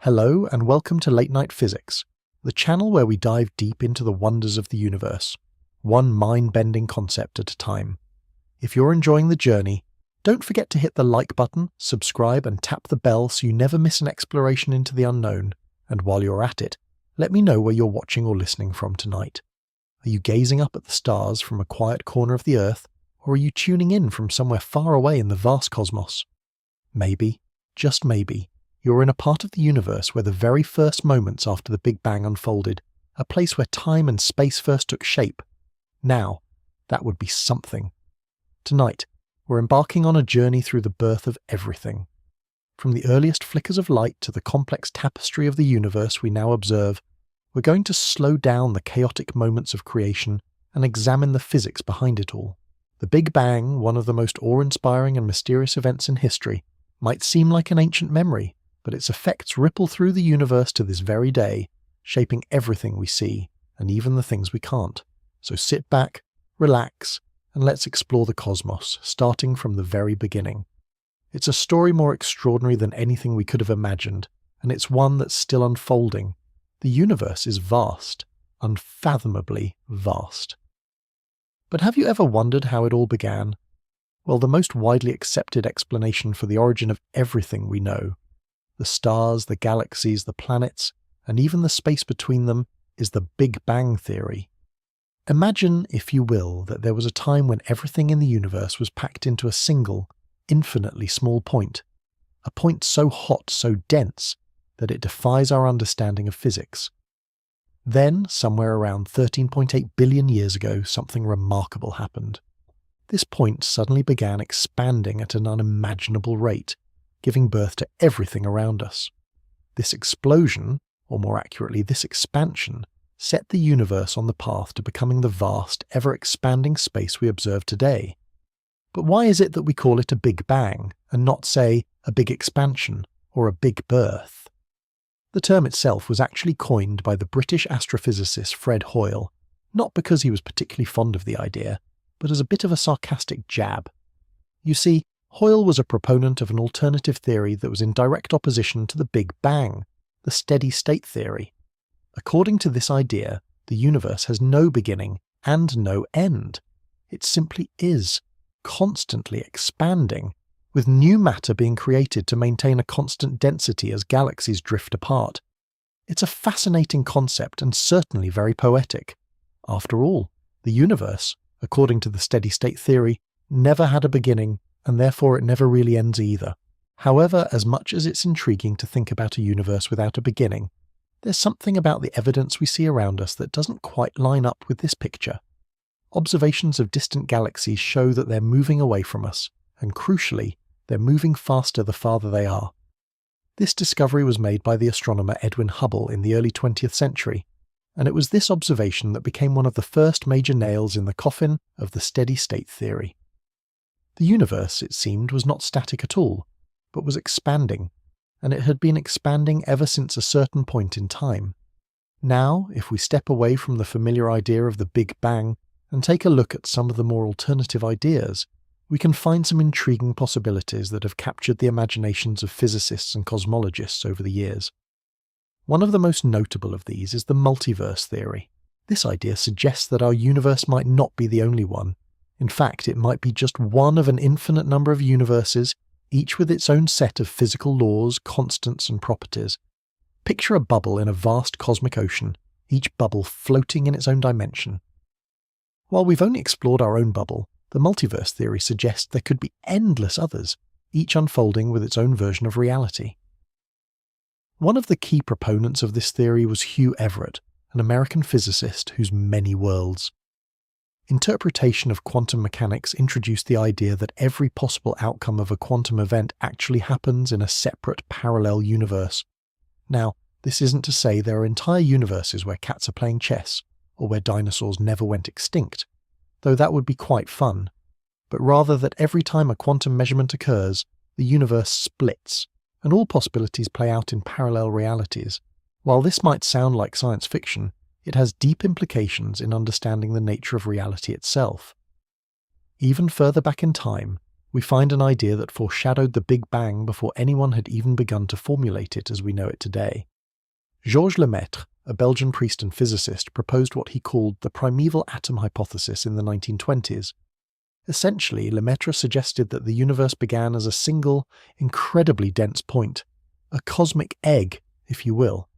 Hello and welcome to Late Night Physics, the channel where we dive deep into the wonders of the universe, one mind-bending concept at a time. If you're enjoying the journey, don't forget to hit the like button, subscribe and tap the bell so you never miss an exploration into the unknown, and while you're at it, let me know where you're watching or listening from tonight. Are you gazing up at the stars from a quiet corner of the Earth, or are you tuning in from somewhere far away in the vast cosmos? Maybe, just maybe, you're in a part of the universe where the very first moments after the Big Bang unfolded, a place where time and space first took shape. Now, that would be something. Tonight, we're embarking on a journey through the birth of everything. From the earliest flickers of light to the complex tapestry of the universe we now observe, we're going to slow down the chaotic moments of creation and examine the physics behind it all. The Big Bang, one of the most awe-inspiring and mysterious events in history, might seem like an ancient memory, but its effects ripple through the universe to this very day, shaping everything we see, and even the things we can't. So sit back, relax, and let's explore the cosmos, starting from the very beginning. It's a story more extraordinary than anything we could have imagined, and it's one that's still unfolding. The universe is vast, unfathomably vast. But have you ever wondered how it all began? Well, the most widely accepted explanation for the origin of everything we know, the stars, the galaxies, the planets, and even the space between them, is the Big Bang theory. Imagine, if you will, that there was a time when everything in the universe was packed into a single, infinitely small point, a point so hot, so dense, that it defies our understanding of physics. Then, somewhere around 13.8 billion years ago, something remarkable happened. This point suddenly began expanding at an unimaginable rate, giving birth to everything around us. This explosion, or more accurately this expansion, set the universe on the path to becoming the vast, ever-expanding space we observe today. But why is it that we call it a Big Bang, and not, say, a big expansion, or a big birth? The term itself was actually coined by the British astrophysicist Fred Hoyle, not because he was particularly fond of the idea, but as a bit of a sarcastic jab. You see, Hoyle was a proponent of an alternative theory that was in direct opposition to the Big Bang, the steady-state theory. According to this idea, the universe has no beginning and no end. It simply is, constantly expanding, with new matter being created to maintain a constant density as galaxies drift apart. It's a fascinating concept and certainly very poetic. After all, the universe, according to the steady-state theory, never had a beginning, and therefore it never really ends either. However, as much as it's intriguing to think about a universe without a beginning, there's something about the evidence we see around us that doesn't quite line up with this picture. Observations of distant galaxies show that they're moving away from us, and crucially, they're moving faster the farther they are. This discovery was made by the astronomer Edwin Hubble in the early 20th century, and it was this observation that became one of the first major nails in the coffin of the steady-state theory. The universe, it seemed, was not static at all, but was expanding, and it had been expanding ever since a certain point in time. Now, if we step away from the familiar idea of the Big Bang and take a look at some of the more alternative ideas, we can find some intriguing possibilities that have captured the imaginations of physicists and cosmologists over the years. One of the most notable of these is the multiverse theory. This idea suggests that our universe might not be the only one. In fact, it might be just one of an infinite number of universes, each with its own set of physical laws, constants, and properties. Picture a bubble in a vast cosmic ocean, each bubble floating in its own dimension. While we've only explored our own bubble, the multiverse theory suggests there could be endless others, each unfolding with its own version of reality. One of the key proponents of this theory was Hugh Everett, an American physicist whose many worlds. Interpretation of quantum mechanics introduced the idea that every possible outcome of a quantum event actually happens in a separate, parallel universe. Now, this isn't to say there are entire universes where cats are playing chess, or where dinosaurs never went extinct, though that would be quite fun, but rather that every time a quantum measurement occurs, the universe splits, and all possibilities play out in parallel realities. While this might sound like science fiction, it has deep implications in understanding the nature of reality itself. Even further back in time, we find an idea that foreshadowed the Big Bang before anyone had even begun to formulate it as we know it today. Georges Lemaitre, a Belgian priest and physicist, proposed what he called the primeval atom hypothesis in the 1920s. Essentially, Lemaitre suggested that the universe began as a single, incredibly dense point, a cosmic egg, if you will,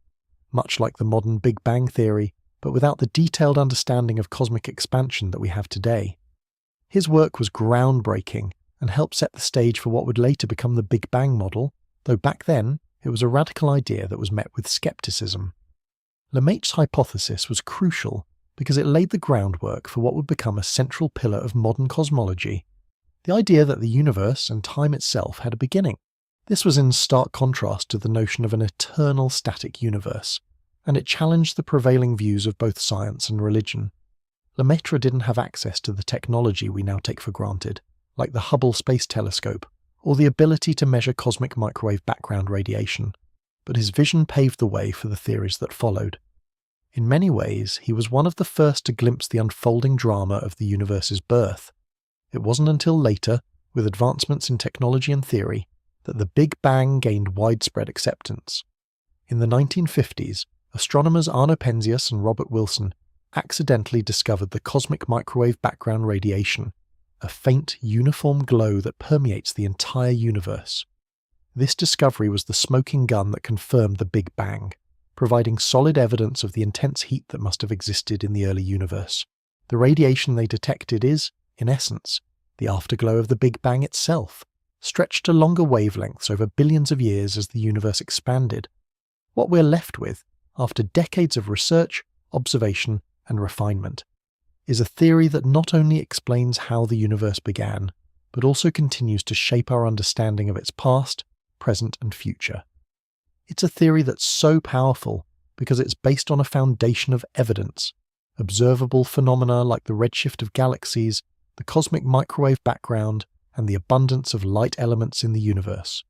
much like the modern Big Bang theory, but without the detailed understanding of cosmic expansion that we have today. His work was groundbreaking and helped set the stage for what would later become the Big Bang model, though back then it was a radical idea that was met with skepticism. Lemaitre's hypothesis was crucial because it laid the groundwork for what would become a central pillar of modern cosmology, the idea that the universe and time itself had a beginning. This was in stark contrast to the notion of an eternal static universe, and it challenged the prevailing views of both science and religion. Lemaitre didn't have access to the technology we now take for granted, like the Hubble Space Telescope, or the ability to measure cosmic microwave background radiation, but his vision paved the way for the theories that followed. In many ways, he was one of the first to glimpse the unfolding drama of the universe's birth. It wasn't until later, with advancements in technology and theory, that the Big Bang gained widespread acceptance. In the 1950s, astronomers Arno Penzias and Robert Wilson accidentally discovered the cosmic microwave background radiation, a faint, uniform glow that permeates the entire universe. This discovery was the smoking gun that confirmed the Big Bang, providing solid evidence of the intense heat that must have existed in the early universe. The radiation they detected is, in essence, the afterglow of the Big Bang itself, stretched to longer wavelengths over billions of years as the universe expanded. What we're left with, after decades of research, observation, and refinement, is a theory that not only explains how the universe began, but also continues to shape our understanding of its past, present, and future. It's a theory that's so powerful because it's based on a foundation of evidence, observable phenomena like the redshift of galaxies, the cosmic microwave background, and the abundance of light elements in the universe.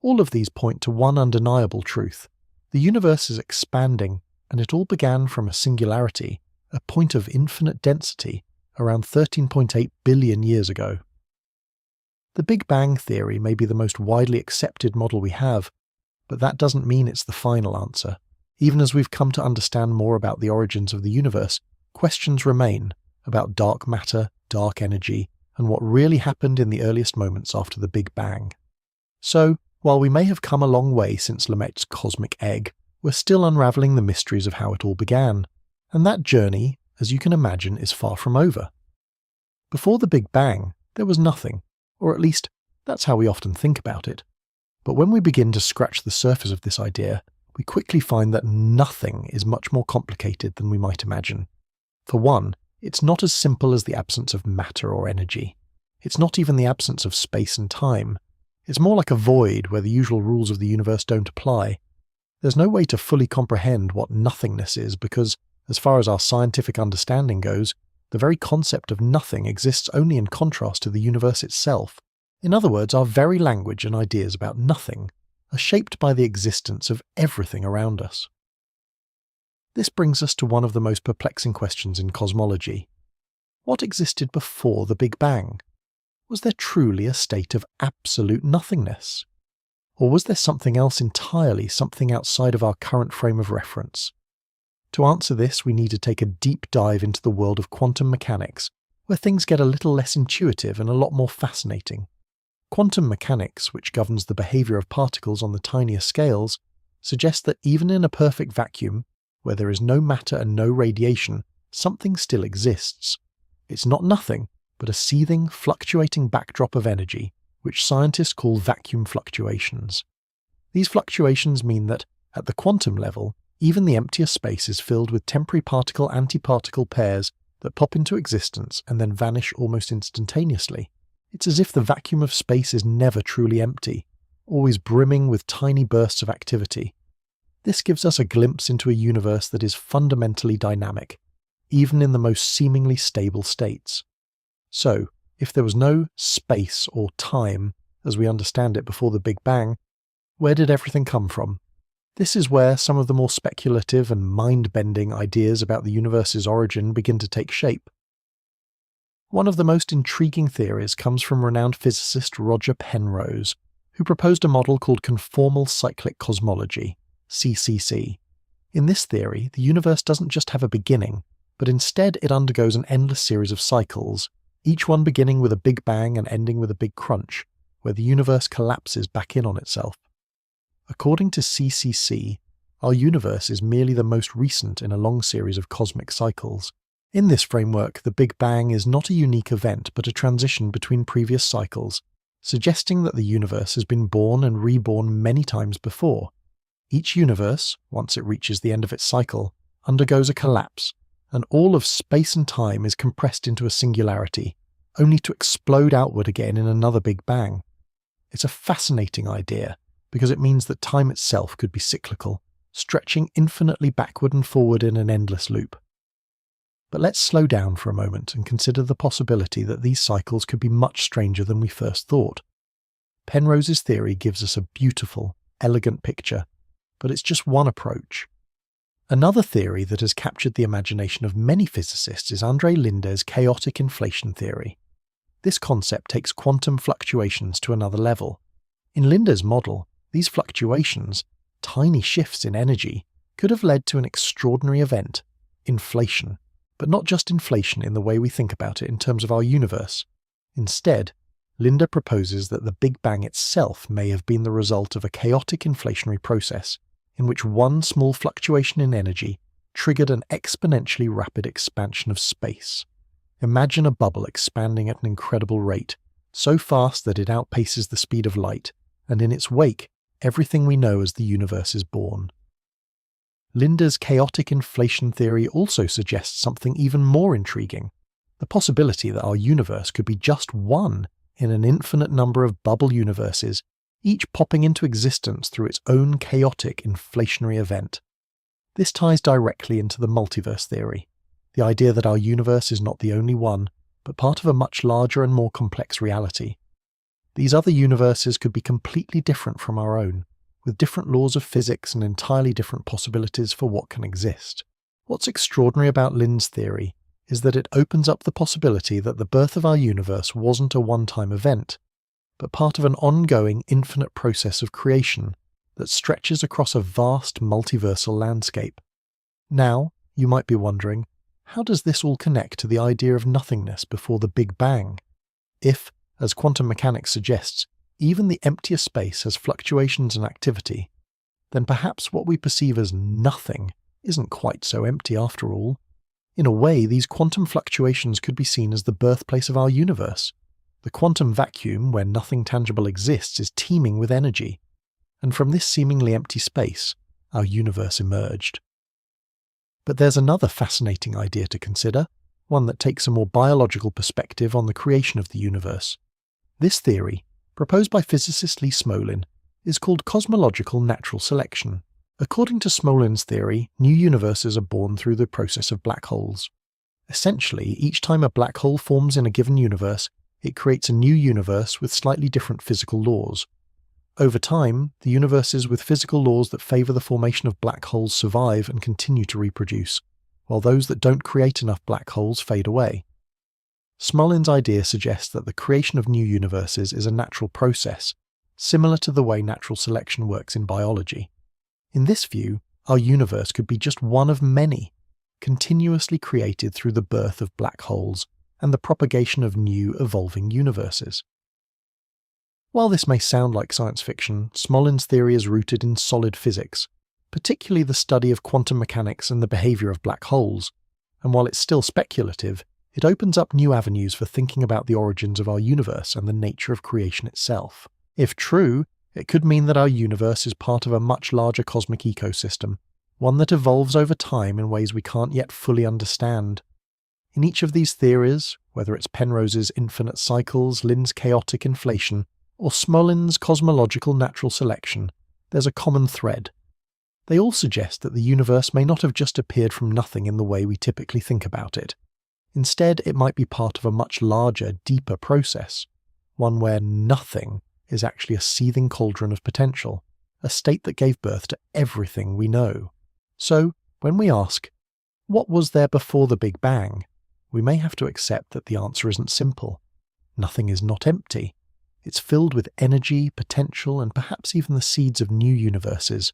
All of these point to one undeniable truth. The universe is expanding, and it all began from a singularity, a point of infinite density, around 13.8 billion years ago. The Big Bang theory may be the most widely accepted model we have, but that doesn't mean it's the final answer. Even as we've come to understand more about the origins of the universe, questions remain about dark matter, dark energy, and what really happened in the earliest moments after the Big Bang. So, while we may have come a long way since Lemaitre's cosmic egg, we're still unraveling the mysteries of how it all began. And that journey, as you can imagine, is far from over. Before the Big Bang, there was nothing, or at least, that's how we often think about it. But when we begin to scratch the surface of this idea, we quickly find that nothing is much more complicated than we might imagine. For one, it's not as simple as the absence of matter or energy. It's not even the absence of space and time. It's more like a void where the usual rules of the universe don't apply. There's no way to fully comprehend what nothingness is because, as far as our scientific understanding goes, the very concept of nothing exists only in contrast to the universe itself. In other words, our very language and ideas about nothing are shaped by the existence of everything around us. This brings us to one of the most perplexing questions in cosmology. What existed before the Big Bang? Was there truly a state of absolute nothingness? Or was there something else entirely, something outside of our current frame of reference? To answer this, we need to take a deep dive into the world of quantum mechanics, where things get a little less intuitive and a lot more fascinating. Quantum mechanics, which governs the behavior of particles on the tiniest scales, suggests that even in a perfect vacuum, where there is no matter and no radiation, something still exists. It's not nothing, but a seething, fluctuating backdrop of energy, which scientists call vacuum fluctuations. These fluctuations mean that, at the quantum level, even the emptiest space is filled with temporary particle-antiparticle pairs that pop into existence and then vanish almost instantaneously. It's as if the vacuum of space is never truly empty, always brimming with tiny bursts of activity. This gives us a glimpse into a universe that is fundamentally dynamic, even in the most seemingly stable states. So, if there was no space or time, as we understand it before the Big Bang, where did everything come from? This is where some of the more speculative and mind-bending ideas about the universe's origin begin to take shape. One of the most intriguing theories comes from renowned physicist Roger Penrose, who proposed a model called conformal cyclic cosmology, CCC. In this theory, the universe doesn't just have a beginning, but instead it undergoes an endless series of cycles, each one beginning with a big bang and ending with a big crunch, where the universe collapses back in on itself. According to CCC, our universe is merely the most recent in a long series of cosmic cycles. In this framework, the Big Bang is not a unique event but a transition between previous cycles, suggesting that the universe has been born and reborn many times before. Each universe, once it reaches the end of its cycle, undergoes a collapse, and all of space and time is compressed into a singularity, only to explode outward again in another Big Bang. It's a fascinating idea, because it means that time itself could be cyclical, stretching infinitely backward and forward in an endless loop. But let's slow down for a moment and consider the possibility that these cycles could be much stranger than we first thought. Penrose's theory gives us a beautiful, elegant picture, but it's just one approach. Another theory that has captured the imagination of many physicists is Andrei Linde's chaotic inflation theory. This concept takes quantum fluctuations to another level. In Linde's model, these fluctuations, tiny shifts in energy, could have led to an extraordinary event, inflation. But not just inflation in the way we think about it in terms of our universe. Instead, Linde proposes that the Big Bang itself may have been the result of a chaotic inflationary process, in which one small fluctuation in energy triggered an exponentially rapid expansion of space. Imagine a bubble expanding at an incredible rate, so fast that it outpaces the speed of light, and in its wake, everything we know as the universe is born. Linde's chaotic inflation theory also suggests something even more intriguing, the possibility that our universe could be just one in an infinite number of bubble universes, each popping into existence through its own chaotic inflationary event. This ties directly into the multiverse theory, the idea that our universe is not the only one, but part of a much larger and more complex reality. These other universes could be completely different from our own, with different laws of physics and entirely different possibilities for what can exist. What's extraordinary about Linde's theory is that it opens up the possibility that the birth of our universe wasn't a one-time event, but part of an ongoing infinite process of creation that stretches across a vast multiversal landscape. Now, you might be wondering, how does this all connect to the idea of nothingness before the Big Bang? If, as quantum mechanics suggests, even the emptier space has fluctuations and activity, then perhaps what we perceive as nothing isn't quite so empty after all. In a way, these quantum fluctuations could be seen as the birthplace of our universe. The quantum vacuum, where nothing tangible exists, is teeming with energy, and from this seemingly empty space, our universe emerged. But there's another fascinating idea to consider, one that takes a more biological perspective on the creation of the universe. This theory, proposed by physicist Lee Smolin, is called cosmological natural selection. According to Smolin's theory, new universes are born through the process of black holes. Essentially, each time a black hole forms in a given universe, it creates a new universe with slightly different physical laws. Over time, the universes with physical laws that favour the formation of black holes survive and continue to reproduce, while those that don't create enough black holes fade away. Smolin's idea suggests that the creation of new universes is a natural process, similar to the way natural selection works in biology. In this view, our universe could be just one of many, continuously created through the birth of black holes and the propagation of new, evolving universes. While this may sound like science fiction, Smolin's theory is rooted in solid physics, particularly the study of quantum mechanics and the behaviour of black holes, and while it's still speculative, it opens up new avenues for thinking about the origins of our universe and the nature of creation itself. If true, it could mean that our universe is part of a much larger cosmic ecosystem, one that evolves over time in ways we can't yet fully understand. In each of these theories, whether it's Penrose's infinite cycles, Linde's chaotic inflation, or Smolin's cosmological natural selection, there's a common thread. They all suggest that the universe may not have just appeared from nothing in the way we typically think about it. Instead, it might be part of a much larger, deeper process, one where nothing is actually a seething cauldron of potential, a state that gave birth to everything we know. So, when we ask, what was there before the Big Bang? we may have to accept that the answer isn't simple. Nothing is not empty. It's filled with energy, potential, and perhaps even the seeds of new universes.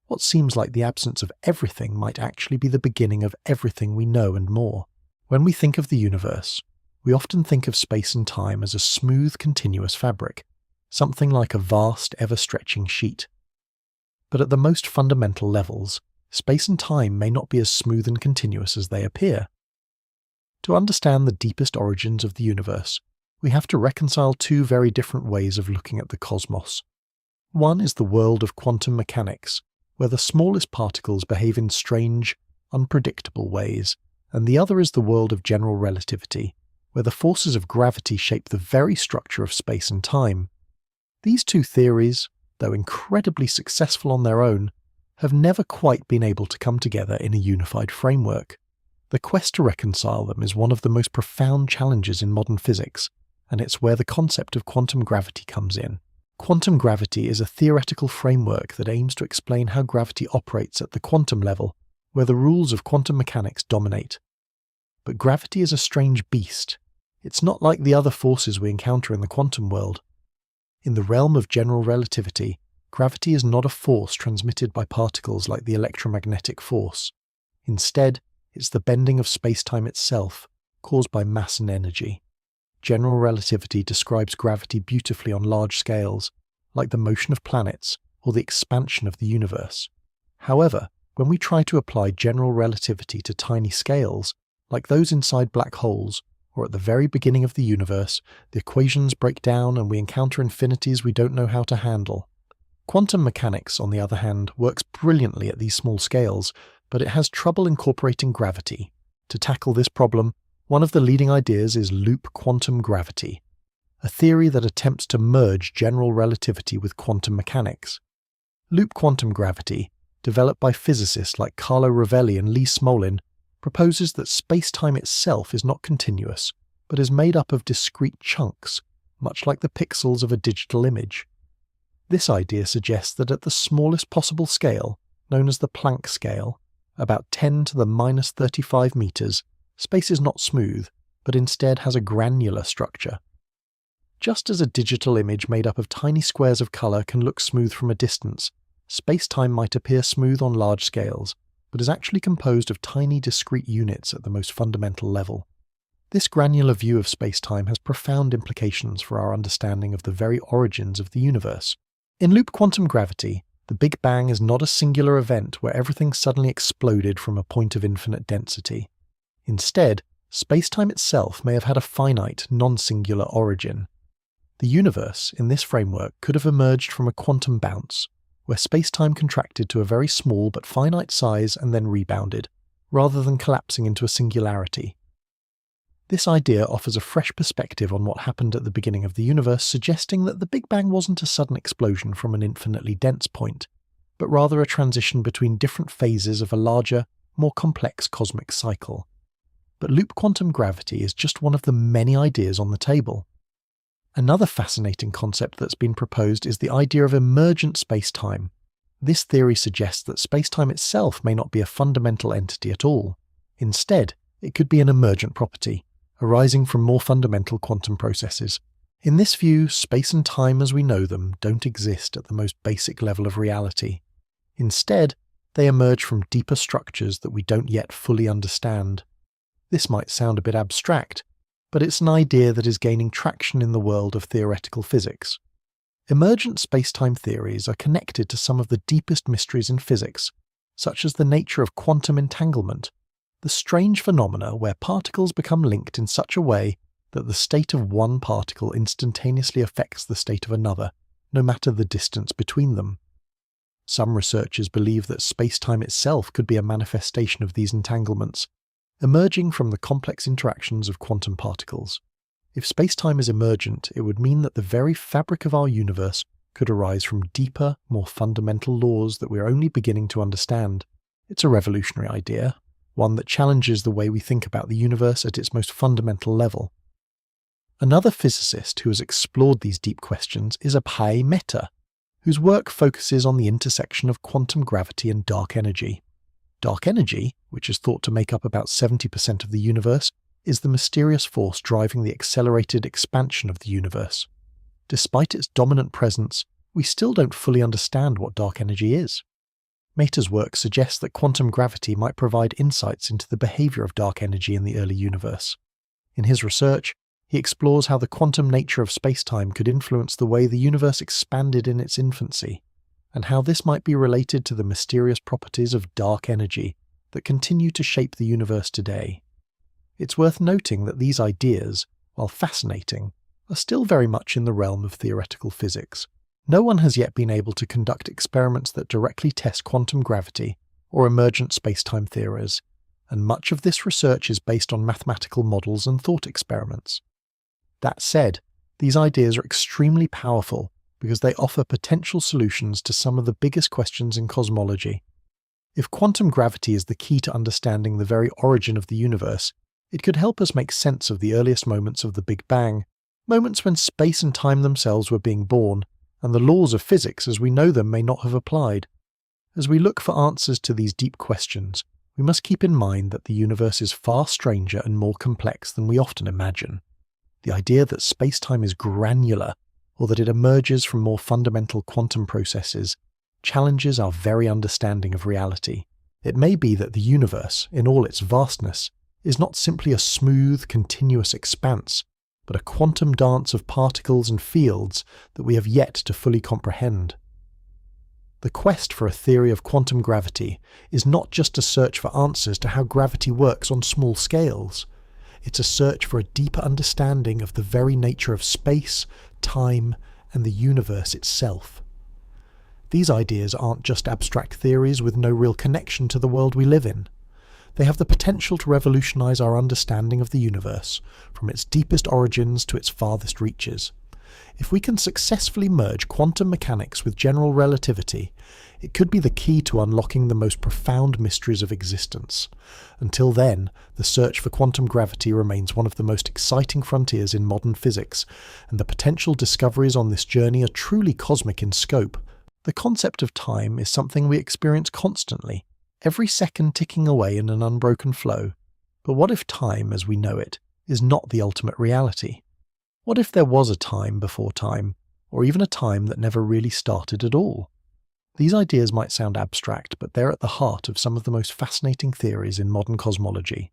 What seems like the absence of everything might actually be the beginning of everything we know and more. When we think of the universe, we often think of space and time as a smooth, continuous fabric, something like a vast, ever-stretching sheet. But at the most fundamental levels, space and time may not be as smooth and continuous as they appear. To understand the deepest origins of the universe, we have to reconcile two very different ways of looking at the cosmos. One is the world of quantum mechanics, where the smallest particles behave in strange, unpredictable ways, and the other is the world of general relativity, where the forces of gravity shape the very structure of space and time. These two theories, though incredibly successful on their own, have never quite been able to come together in a unified framework. The quest to reconcile them is one of the most profound challenges in modern physics, and it's where the concept of quantum gravity comes in. Quantum gravity is a theoretical framework that aims to explain how gravity operates at the quantum level, where the rules of quantum mechanics dominate. But gravity is a strange beast. It's not like the other forces we encounter in the quantum world. In the realm of general relativity, gravity is not a force transmitted by particles like the electromagnetic force. Instead, it's the bending of space-time itself, caused by mass and energy. General relativity describes gravity beautifully on large scales, like the motion of planets or the expansion of the universe. However, when we try to apply general relativity to tiny scales, like those inside black holes, or at the very beginning of the universe, the equations break down and we encounter infinities we don't know how to handle. Quantum mechanics, on the other hand, works brilliantly at these small scales, but it has trouble incorporating gravity. To tackle this problem, one of the leading ideas is loop quantum gravity, a theory that attempts to merge general relativity with quantum mechanics. Loop quantum gravity, developed by physicists like Carlo Rovelli and Lee Smolin, proposes that space-time itself is not continuous, but is made up of discrete chunks, much like the pixels of a digital image. This idea suggests that at the smallest possible scale, known as the Planck scale, about 10 to the minus 35 meters, space is not smooth, but instead has a granular structure. Just as a digital image made up of tiny squares of color can look smooth from a distance, space-time might appear smooth on large scales, but is actually composed of tiny discrete units at the most fundamental level. This granular view of space-time has profound implications for our understanding of the very origins of the universe. In loop quantum gravity, the Big Bang is not a singular event where everything suddenly exploded from a point of infinite density. Instead, space-time itself may have had a finite, non-singular origin. The universe, in this framework, could have emerged from a quantum bounce, where space-time contracted to a very small but finite size and then rebounded, rather than collapsing into a singularity. This idea offers a fresh perspective on what happened at the beginning of the universe, suggesting that the Big Bang wasn't a sudden explosion from an infinitely dense point, but rather a transition between different phases of a larger, more complex cosmic cycle. But loop quantum gravity is just one of the many ideas on the table. Another fascinating concept that's been proposed is the idea of emergent space-time. This theory suggests that space-time itself may not be a fundamental entity at all. Instead, it could be an emergent property, arising from more fundamental quantum processes. In this view, space and time as we know them don't exist at the most basic level of reality. Instead, they emerge from deeper structures that we don't yet fully understand. This might sound a bit abstract, but it's an idea that is gaining traction in the world of theoretical physics. Emergent space-time theories are connected to some of the deepest mysteries in physics, such as the nature of quantum entanglement, the strange phenomena where particles become linked in such a way that the state of one particle instantaneously affects the state of another, no matter the distance between them. Some researchers believe that space-time itself could be a manifestation of these entanglements, emerging from the complex interactions of quantum particles. If space-time is emergent, it would mean that the very fabric of our universe could arise from deeper, more fundamental laws that we are only beginning to understand. It's a revolutionary idea, one that challenges the way we think about the universe at its most fundamental level. Another physicist who has explored these deep questions is Abhay Mehta, whose work focuses on the intersection of quantum gravity and dark energy. Dark energy, which is thought to make up about 70% of the universe, is the mysterious force driving the accelerated expansion of the universe. Despite its dominant presence, we still don't fully understand what dark energy is. Mater's work suggests that quantum gravity might provide insights into the behavior of dark energy in the early universe. In his research, he explores how the quantum nature of space-time could influence the way the universe expanded in its infancy, and how this might be related to the mysterious properties of dark energy that continue to shape the universe today. It's worth noting that these ideas, while fascinating, are still very much in the realm of theoretical physics. No one has yet been able to conduct experiments that directly test quantum gravity or emergent space-time theories, and much of this research is based on mathematical models and thought experiments. That said, these ideas are extremely powerful because they offer potential solutions to some of the biggest questions in cosmology. If quantum gravity is the key to understanding the very origin of the universe, it could help us make sense of the earliest moments of the Big Bang, moments when space and time themselves were being born, and the laws of physics as we know them may not have applied. As we look for answers to these deep questions, we must keep in mind that the universe is far stranger and more complex than we often imagine. The idea that space-time is granular, or that it emerges from more fundamental quantum processes, challenges our very understanding of reality. It may be that the universe, in all its vastness, is not simply a smooth, continuous expanse, but a quantum dance of particles and fields that we have yet to fully comprehend. The quest for a theory of quantum gravity is not just a search for answers to how gravity works on small scales. It's a search for a deeper understanding of the very nature of space, time, and the universe itself. These ideas aren't just abstract theories with no real connection to the world we live in. They have the potential to revolutionize our understanding of the universe, from its deepest origins to its farthest reaches. If we can successfully merge quantum mechanics with general relativity, it could be the key to unlocking the most profound mysteries of existence. Until then, the search for quantum gravity remains one of the most exciting frontiers in modern physics, and the potential discoveries on this journey are truly cosmic in scope. The concept of time is something we experience constantly, every second ticking away in an unbroken flow. But what if time, as we know it, is not the ultimate reality? What if there was a time before time, or even a time that never really started at all? These ideas might sound abstract, but they're at the heart of some of the most fascinating theories in modern cosmology.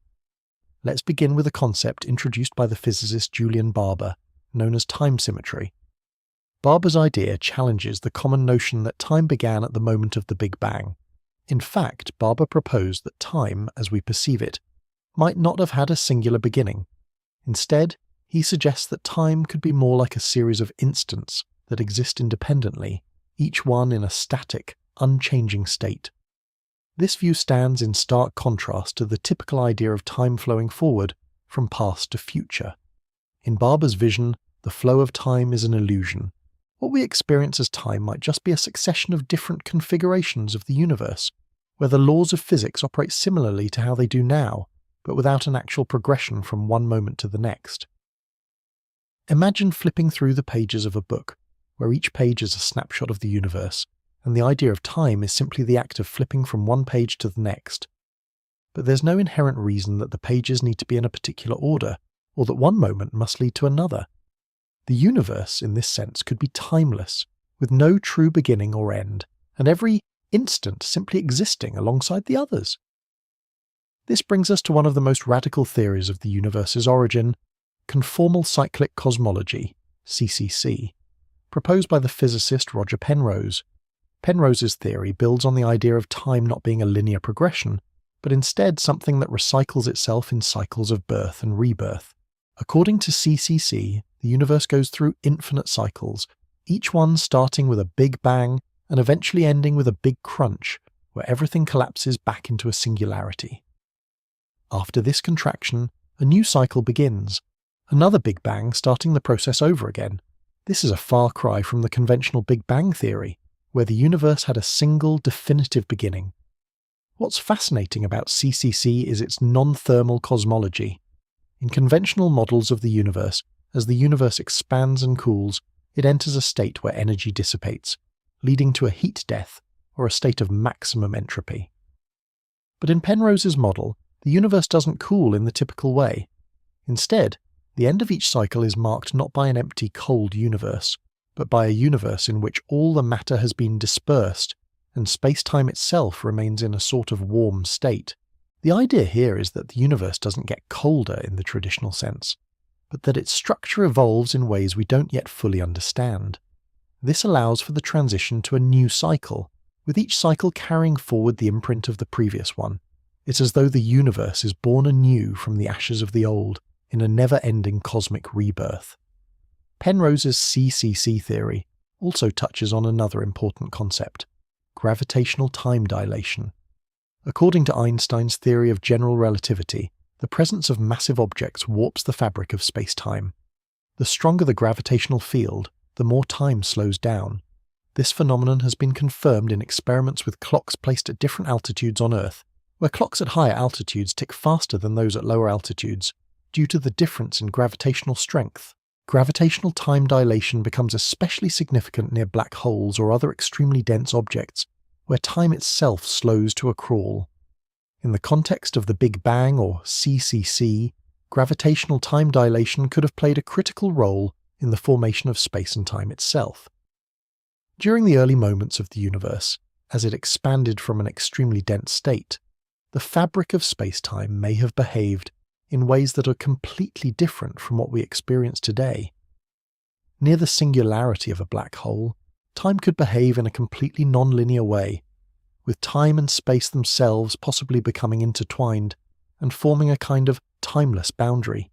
Let's begin with a concept introduced by the physicist Julian Barbour, known as time symmetry. Barbour's idea challenges the common notion that time began at the moment of the Big Bang. In fact, Barbour proposed that time, as we perceive it, might not have had a singular beginning. Instead, he suggests that time could be more like a series of instants that exist independently, each one in a static, unchanging state. This view stands in stark contrast to the typical idea of time flowing forward from past to future. In Barbour's vision, the flow of time is an illusion. What we experience as time might just be a succession of different configurations of the universe, where the laws of physics operate similarly to how they do now, but without an actual progression from one moment to the next. Imagine flipping through the pages of a book, where each page is a snapshot of the universe, and the idea of time is simply the act of flipping from one page to the next. But there's no inherent reason that the pages need to be in a particular order, or that one moment must lead to another. The universe, in this sense, could be timeless, with no true beginning or end, and every instant simply existing alongside the others. This brings us to one of the most radical theories of the universe's origin, conformal cyclic cosmology, CCC, proposed by the physicist Roger Penrose. Penrose's theory builds on the idea of time not being a linear progression, but instead something that recycles itself in cycles of birth and rebirth. According to CCC, the universe goes through infinite cycles, each one starting with a big bang and eventually ending with a big crunch, where everything collapses back into a singularity. After this contraction, a new cycle begins, another big bang starting the process over again. This is a far cry from the conventional Big Bang theory, where the universe had a single definitive beginning. What's fascinating about CCC is its non-thermal cosmology. In conventional models of the universe, as the universe expands and cools, it enters a state where energy dissipates, leading to a heat death or a state of maximum entropy. But in Penrose's model, the universe doesn't cool in the typical way. Instead, the end of each cycle is marked not by an empty, cold universe, but by a universe in which all the matter has been dispersed and space-time itself remains in a sort of warm state. The idea here is that the universe doesn't get colder in the traditional sense, but that its structure evolves in ways we don't yet fully understand. This allows for the transition to a new cycle, with each cycle carrying forward the imprint of the previous one. It's as though the universe is born anew from the ashes of the old, in a never-ending cosmic rebirth. Penrose's CCC theory also touches on another important concept: gravitational time dilation. According to Einstein's theory of general relativity, the presence of massive objects warps the fabric of space-time. The stronger the gravitational field, the more time slows down. This phenomenon has been confirmed in experiments with clocks placed at different altitudes on Earth, where clocks at higher altitudes tick faster than those at lower altitudes, due to the difference in gravitational strength. Gravitational time dilation becomes especially significant near black holes or other extremely dense objects, where time itself slows to a crawl. In the context of the Big Bang, or CCC, gravitational time dilation could have played a critical role in the formation of space and time itself. During the early moments of the universe, as it expanded from an extremely dense state, the fabric of space-time may have behaved in ways that are completely different from what we experience today. Near the singularity of a black hole, time could behave in a completely non-linear way, with time and space themselves possibly becoming intertwined and forming a kind of timeless boundary.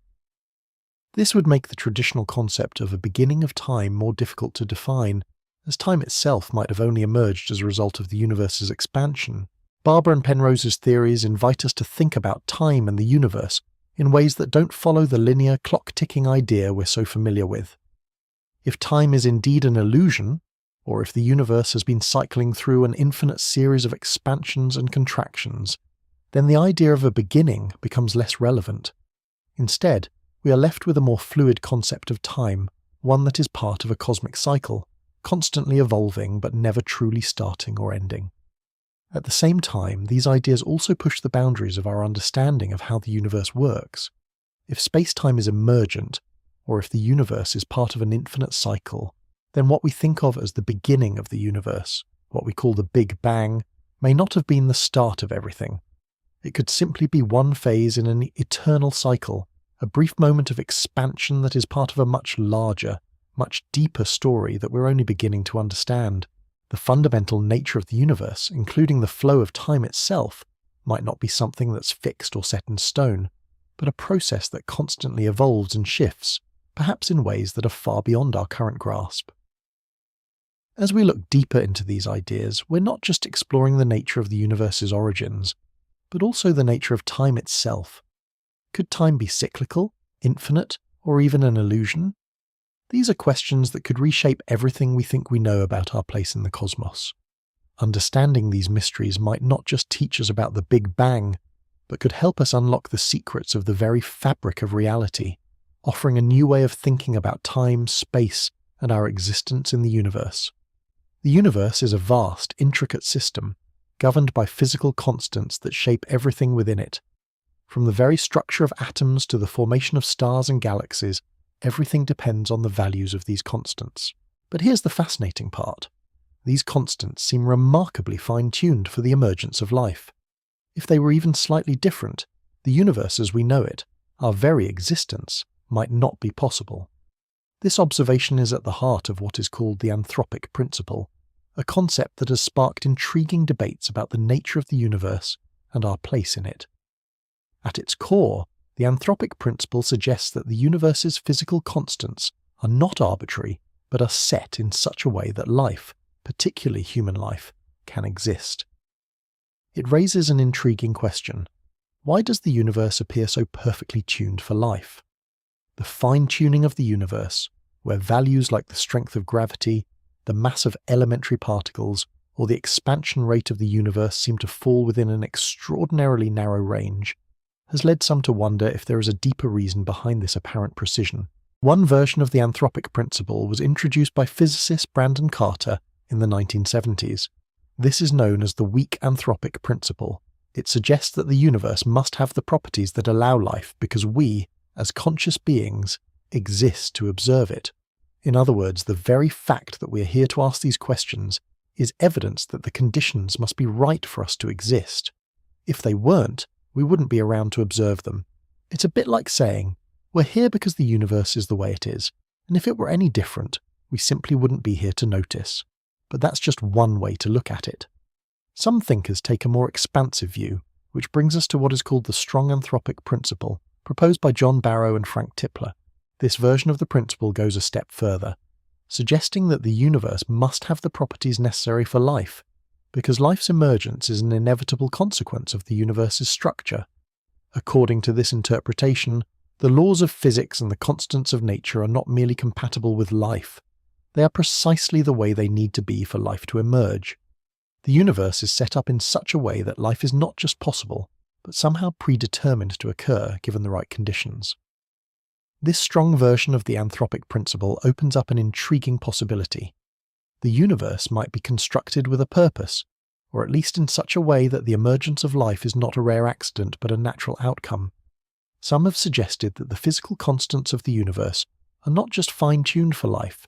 This would make the traditional concept of a beginning of time more difficult to define, as time itself might have only emerged as a result of the universe's expansion. Barber and Penrose's theories invite us to think about time and the universe in ways that don't follow the linear clock-ticking idea we're so familiar with. If time is indeed an illusion, or if the universe has been cycling through an infinite series of expansions and contractions, then the idea of a beginning becomes less relevant. Instead, we are left with a more fluid concept of time, one that is part of a cosmic cycle, constantly evolving but never truly starting or ending. At the same time, these ideas also push the boundaries of our understanding of how the universe works. If space-time is emergent, or if the universe is part of an infinite cycle, then what we think of as the beginning of the universe, what we call the Big Bang, may not have been the start of everything. It could simply be one phase in an eternal cycle, a brief moment of expansion that is part of a much larger, much deeper story that we're only beginning to understand. The fundamental nature of the universe, including the flow of time itself, might not be something that's fixed or set in stone, but a process that constantly evolves and shifts, perhaps in ways that are far beyond our current grasp. As we look deeper into these ideas, we're not just exploring the nature of the universe's origins, but also the nature of time itself. Could time be cyclical, infinite, or even an illusion? These are questions that could reshape everything we think we know about our place in the cosmos. Understanding these mysteries might not just teach us about the Big Bang, but could help us unlock the secrets of the very fabric of reality, offering a new way of thinking about time, space, and our existence in the universe. The universe is a vast, intricate system, governed by physical constants that shape everything within it. From the very structure of atoms to the formation of stars and galaxies, everything depends on the values of these constants. But here's the fascinating part. These constants seem remarkably fine-tuned for the emergence of life. If they were even slightly different, the universe as we know it, our very existence, might not be possible. This observation is at the heart of what is called the anthropic principle, a concept that has sparked intriguing debates about the nature of the universe and our place in it. At its core, the anthropic principle suggests that the universe's physical constants are not arbitrary, but are set in such a way that life, particularly human life, can exist. It raises an intriguing question. Why does the universe appear so perfectly tuned for life? The fine-tuning of the universe, where values like the strength of gravity, the mass of elementary particles, or the expansion rate of the universe seem to fall within an extraordinarily narrow range, has led some to wonder if there is a deeper reason behind this apparent precision. One version of the anthropic principle was introduced by physicist Brandon Carter in the 1970s. This is known as the weak anthropic principle. It suggests that the universe must have the properties that allow life because we, as conscious beings, exist to observe it. In other words, the very fact that we are here to ask these questions is evidence that the conditions must be right for us to exist. If they weren't, we wouldn't be around to observe them. It's a bit like saying, we're here because the universe is the way it is, and if it were any different, we simply wouldn't be here to notice. But that's just one way to look at it. Some thinkers take a more expansive view, which brings us to what is called the strong anthropic principle, proposed by John Barrow and Frank Tipler. This version of the principle goes a step further, suggesting that the universe must have the properties necessary for life, because life's emergence is an inevitable consequence of the universe's structure. According to this interpretation, the laws of physics and the constants of nature are not merely compatible with life. They are precisely the way they need to be for life to emerge. The universe is set up in such a way that life is not just possible, but somehow predetermined to occur given the right conditions. This strong version of the anthropic principle opens up an intriguing possibility. The universe might be constructed with a purpose, or at least in such a way that the emergence of life is not a rare accident but a natural outcome. Some have suggested that the physical constants of the universe are not just fine-tuned for life,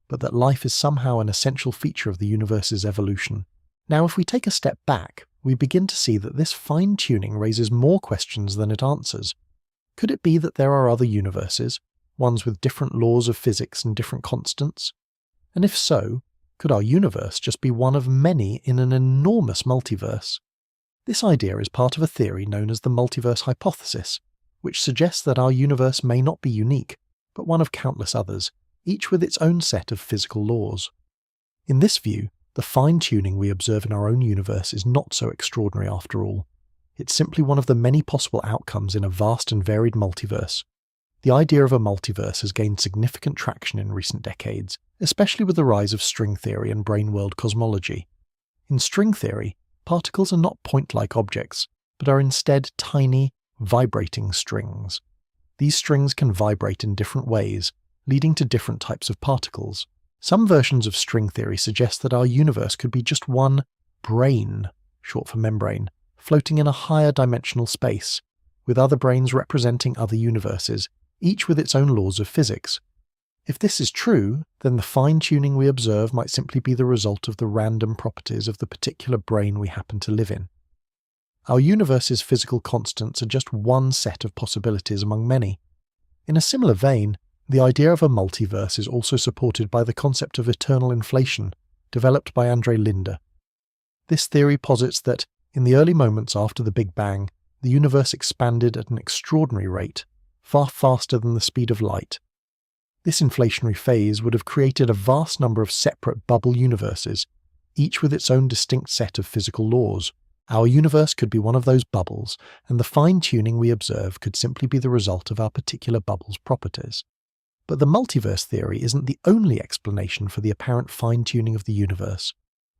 but that life is somehow an essential feature of the universe's evolution. Now, if we take a step back, we begin to see that this fine-tuning raises more questions than it answers. Could it be that there are other universes, ones with different laws of physics and different constants? And if so, could our universe just be one of many in an enormous multiverse? This idea is part of a theory known as the multiverse hypothesis, which suggests that our universe may not be unique, but one of countless others, each with its own set of physical laws. In this view, the fine-tuning we observe in our own universe is not so extraordinary after all. It's simply one of the many possible outcomes in a vast and varied multiverse. The idea of a multiverse has gained significant traction in recent decades, especially with the rise of string theory and brane-world cosmology. In string theory, particles are not point-like objects, but are instead tiny, vibrating strings. These strings can vibrate in different ways, leading to different types of particles. Some versions of string theory suggest that our universe could be just one brane, short for membrane, floating in a higher dimensional space, with other branes representing other universes, each with its own laws of physics. If this is true, then the fine-tuning we observe might simply be the result of the random properties of the particular brane we happen to live in. Our universe's physical constants are just one set of possibilities among many. In a similar vein, the idea of a multiverse is also supported by the concept of eternal inflation, developed by Andre Linde. This theory posits that, in the early moments after the Big Bang, the universe expanded at an extraordinary rate, far faster than the speed of light. This inflationary phase would have created a vast number of separate bubble universes, each with its own distinct set of physical laws. Our universe could be one of those bubbles, and the fine-tuning we observe could simply be the result of our particular bubble's properties. But the multiverse theory isn't the only explanation for the apparent fine-tuning of the universe.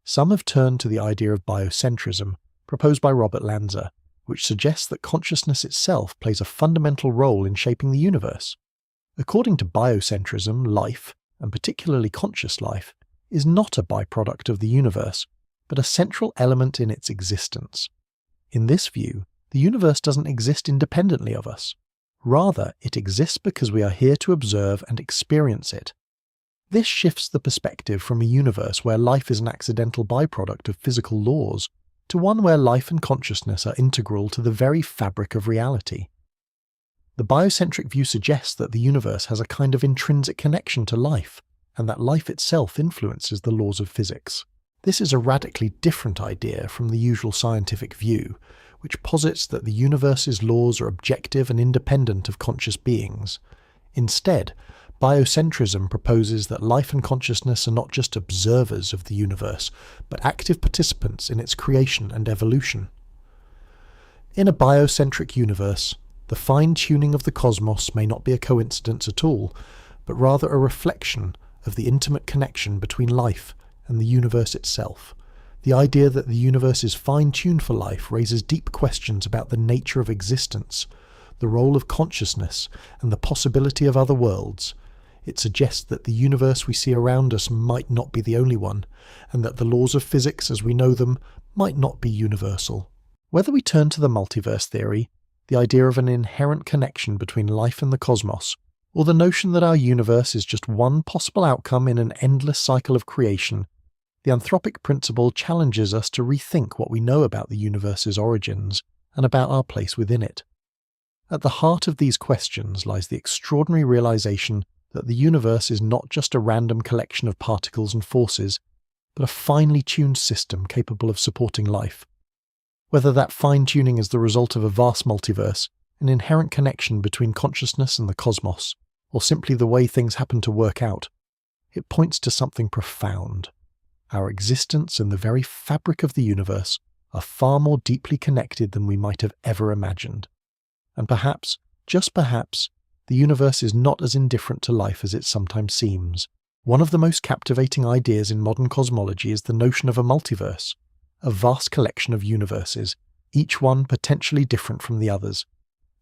Some have turned to the idea of biocentrism, proposed by Robert Lanza, which suggests that consciousness itself plays a fundamental role in shaping the universe. According to biocentrism, life, and particularly conscious life, is not a byproduct of the universe, but a central element in its existence. In this view, the universe doesn't exist independently of us. Rather, it exists because we are here to observe and experience it. This shifts the perspective from a universe where life is an accidental byproduct of physical laws to one where life and consciousness are integral to the very fabric of reality. The biocentric view suggests that the universe has a kind of intrinsic connection to life, and that life itself influences the laws of physics. This is a radically different idea from the usual scientific view, which posits that the universe's laws are objective and independent of conscious beings. Instead, biocentrism proposes that life and consciousness are not just observers of the universe, but active participants in its creation and evolution. In a biocentric universe, the fine-tuning of the cosmos may not be a coincidence at all, but rather a reflection of the intimate connection between life and the universe itself. The idea that the universe is fine-tuned for life raises deep questions about the nature of existence, the role of consciousness, and the possibility of other worlds. It suggests that the universe we see around us might not be the only one, and that the laws of physics as we know them might not be universal. Whether we turn to the multiverse theory, the idea of an inherent connection between life and the cosmos, or the notion that our universe is just one possible outcome in an endless cycle of creation, the anthropic principle challenges us to rethink what we know about the universe's origins and about our place within it. At the heart of these questions lies the extraordinary realization that the universe is not just a random collection of particles and forces, but a finely tuned system capable of supporting life. Whether that fine-tuning is the result of a vast multiverse, an inherent connection between consciousness and the cosmos, or simply the way things happen to work out, it points to something profound. Our existence and the very fabric of the universe are far more deeply connected than we might have ever imagined. And perhaps, just perhaps, the universe is not as indifferent to life as it sometimes seems. One of the most captivating ideas in modern cosmology is the notion of a multiverse, a vast collection of universes, each one potentially different from the others.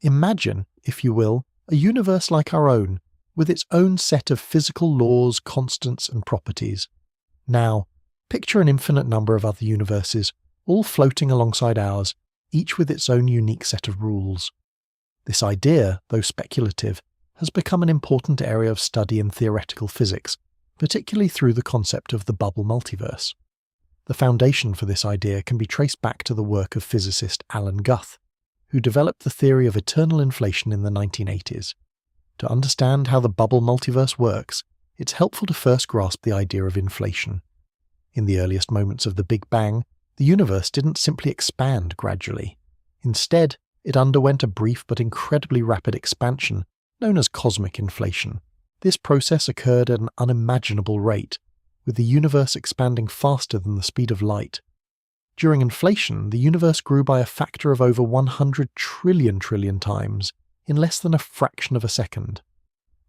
Imagine, if you will, a universe like our own, with its own set of physical laws, constants, and properties. Now, picture an infinite number of other universes, all floating alongside ours, each with its own unique set of rules. This idea, though speculative, has become an important area of study in theoretical physics, particularly through the concept of the bubble multiverse. The foundation for this idea can be traced back to the work of physicist Alan Guth, who developed the theory of eternal inflation in the 1980s. To understand how the bubble multiverse works, it's helpful to first grasp the idea of inflation. In the earliest moments of the Big Bang, the universe didn't simply expand gradually. Instead, it underwent a brief but incredibly rapid expansion, known as cosmic inflation. This process occurred at an unimaginable rate, with the universe expanding faster than the speed of light. During inflation, the universe grew by a factor of over 100 trillion times, in less than a fraction of a second.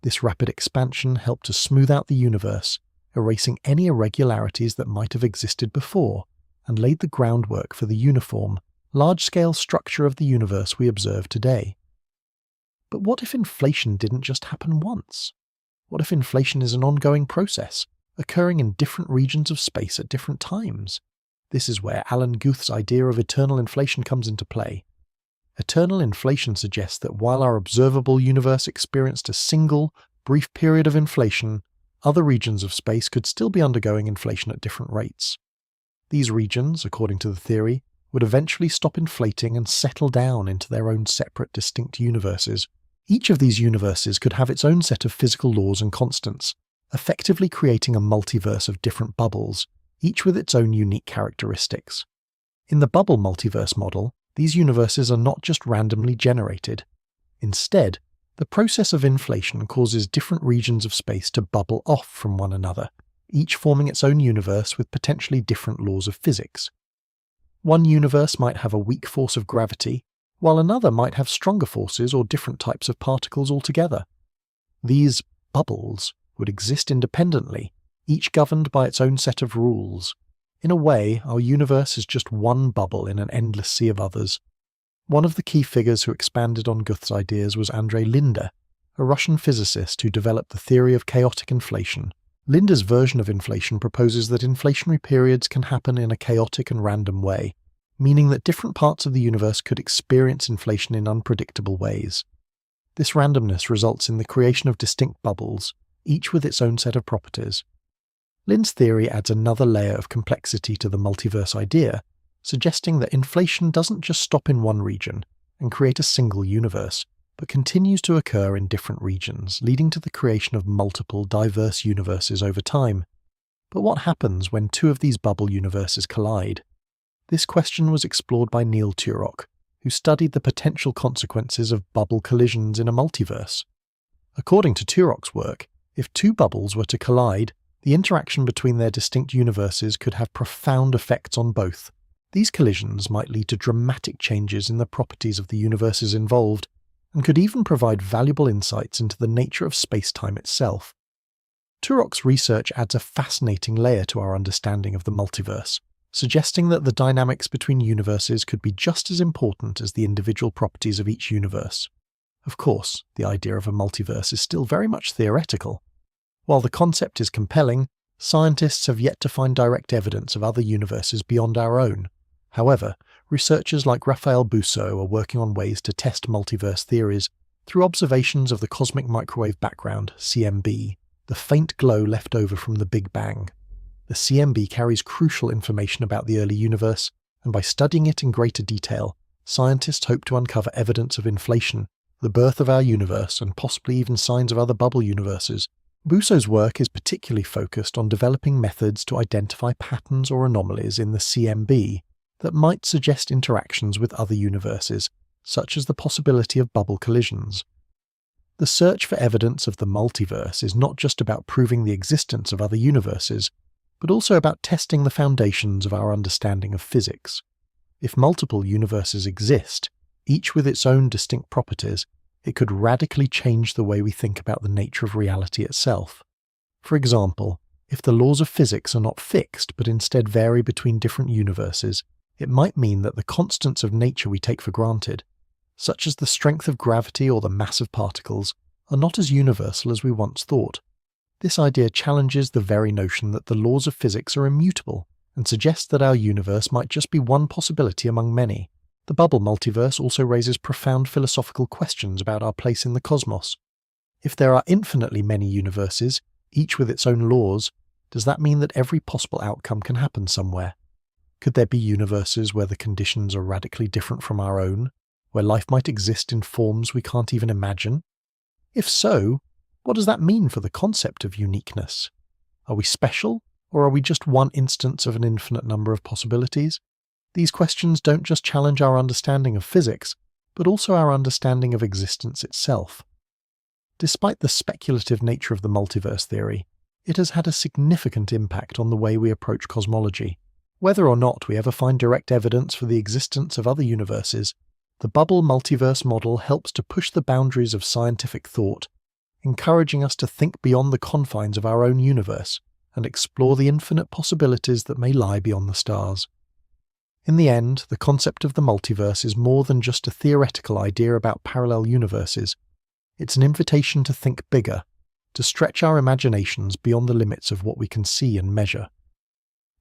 This rapid expansion helped to smooth out the universe, erasing any irregularities that might have existed before, and laid the groundwork for the uniform, large-scale structure of the universe we observe today. But what if inflation didn't just happen once? What if inflation is an ongoing process, occurring in different regions of space at different times? This is where Alan Guth's idea of eternal inflation comes into play. Eternal inflation suggests that while our observable universe experienced a single, brief period of inflation, other regions of space could still be undergoing inflation at different rates. These regions, according to the theory, would eventually stop inflating and settle down into their own separate, distinct universes. Each of these universes could have its own set of physical laws and constants, effectively creating a multiverse of different bubbles, each with its own unique characteristics. In the bubble multiverse model, these universes are not just randomly generated. Instead, the process of inflation causes different regions of space to bubble off from one another, each forming its own universe with potentially different laws of physics. One universe might have a weak force of gravity, while another might have stronger forces or different types of particles altogether. These bubbles would exist independently, each governed by its own set of rules. In a way, our universe is just one bubble in an endless sea of others. One of the key figures who expanded on Guth's ideas was Andrei Linde, a Russian physicist who developed the theory of chaotic inflation. Linde's version of inflation proposes that inflationary periods can happen in a chaotic and random way, meaning that different parts of the universe could experience inflation in unpredictable ways. This randomness results in the creation of distinct bubbles, each with its own set of properties. Linde's theory adds another layer of complexity to the multiverse idea, suggesting that inflation doesn't just stop in one region and create a single universe, but continues to occur in different regions, leading to the creation of multiple, diverse universes over time. But what happens when two of these bubble universes collide? This question was explored by Neil Turok, who studied the potential consequences of bubble collisions in a multiverse. According to Turok's work, if two bubbles were to collide, the interaction between their distinct universes could have profound effects on both. These collisions might lead to dramatic changes in the properties of the universes involved, and could even provide valuable insights into the nature of space-time itself. Turok's research adds a fascinating layer to our understanding of the multiverse, suggesting that the dynamics between universes could be just as important as the individual properties of each universe. Of course, the idea of a multiverse is still very much theoretical. While the concept is compelling, scientists have yet to find direct evidence of other universes beyond our own. However, researchers like Raphael Bousso are working on ways to test multiverse theories through observations of the cosmic microwave background, CMB, the faint glow left over from the Big Bang. The CMB carries crucial information about the early universe, and by studying it in greater detail, scientists hope to uncover evidence of inflation, the birth of our universe, and possibly even signs of other bubble universes. Bousso's work is particularly focused on developing methods to identify patterns or anomalies in the CMB that might suggest interactions with other universes, such as the possibility of bubble collisions. The search for evidence of the multiverse is not just about proving the existence of other universes, but also about testing the foundations of our understanding of physics. If multiple universes exist, each with its own distinct properties, it could radically change the way we think about the nature of reality itself. For example, if the laws of physics are not fixed but instead vary between different universes, it might mean that the constants of nature we take for granted, such as the strength of gravity or the mass of particles, are not as universal as we once thought. This idea challenges the very notion that the laws of physics are immutable and suggests that our universe might just be one possibility among many. The bubble multiverse also raises profound philosophical questions about our place in the cosmos. If there are infinitely many universes, each with its own laws, does that mean that every possible outcome can happen somewhere? Could there be universes where the conditions are radically different from our own, where life might exist in forms we can't even imagine? If so, what does that mean for the concept of uniqueness? Are we special, or are we just one instance of an infinite number of possibilities? These questions don't just challenge our understanding of physics, but also our understanding of existence itself. Despite the speculative nature of the multiverse theory, it has had a significant impact on the way we approach cosmology. Whether or not we ever find direct evidence for the existence of other universes, the bubble multiverse model helps to push the boundaries of scientific thought, encouraging us to think beyond the confines of our own universe and explore the infinite possibilities that may lie beyond the stars. In the end, the concept of the multiverse is more than just a theoretical idea about parallel universes. It's an invitation to think bigger, to stretch our imaginations beyond the limits of what we can see and measure.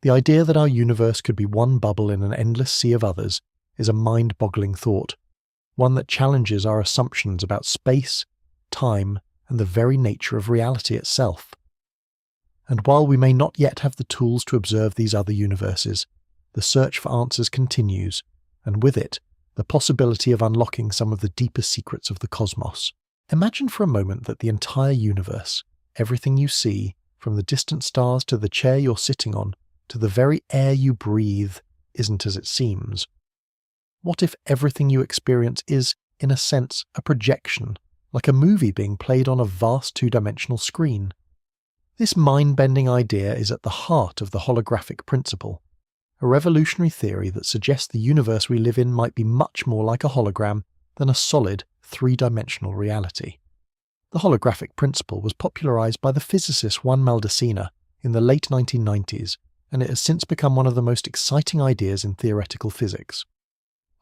The idea that our universe could be one bubble in an endless sea of others is a mind-boggling thought, one that challenges our assumptions about space, time, and the very nature of reality itself. And while we may not yet have the tools to observe these other universes, the search for answers continues, and with it, the possibility of unlocking some of the deepest secrets of the cosmos. Imagine for a moment that the entire universe, everything you see, from the distant stars to the chair you're sitting on, to the very air you breathe, isn't as it seems. What if everything you experience is, in a sense, a projection, like a movie being played on a vast two-dimensional screen? This mind-bending idea is at the heart of the holographic principle, a revolutionary theory that suggests the universe we live in might be much more like a hologram than a solid, three-dimensional reality. The holographic principle was popularized by the physicist Juan Maldacena in the late 1990s, and it has since become one of the most exciting ideas in theoretical physics.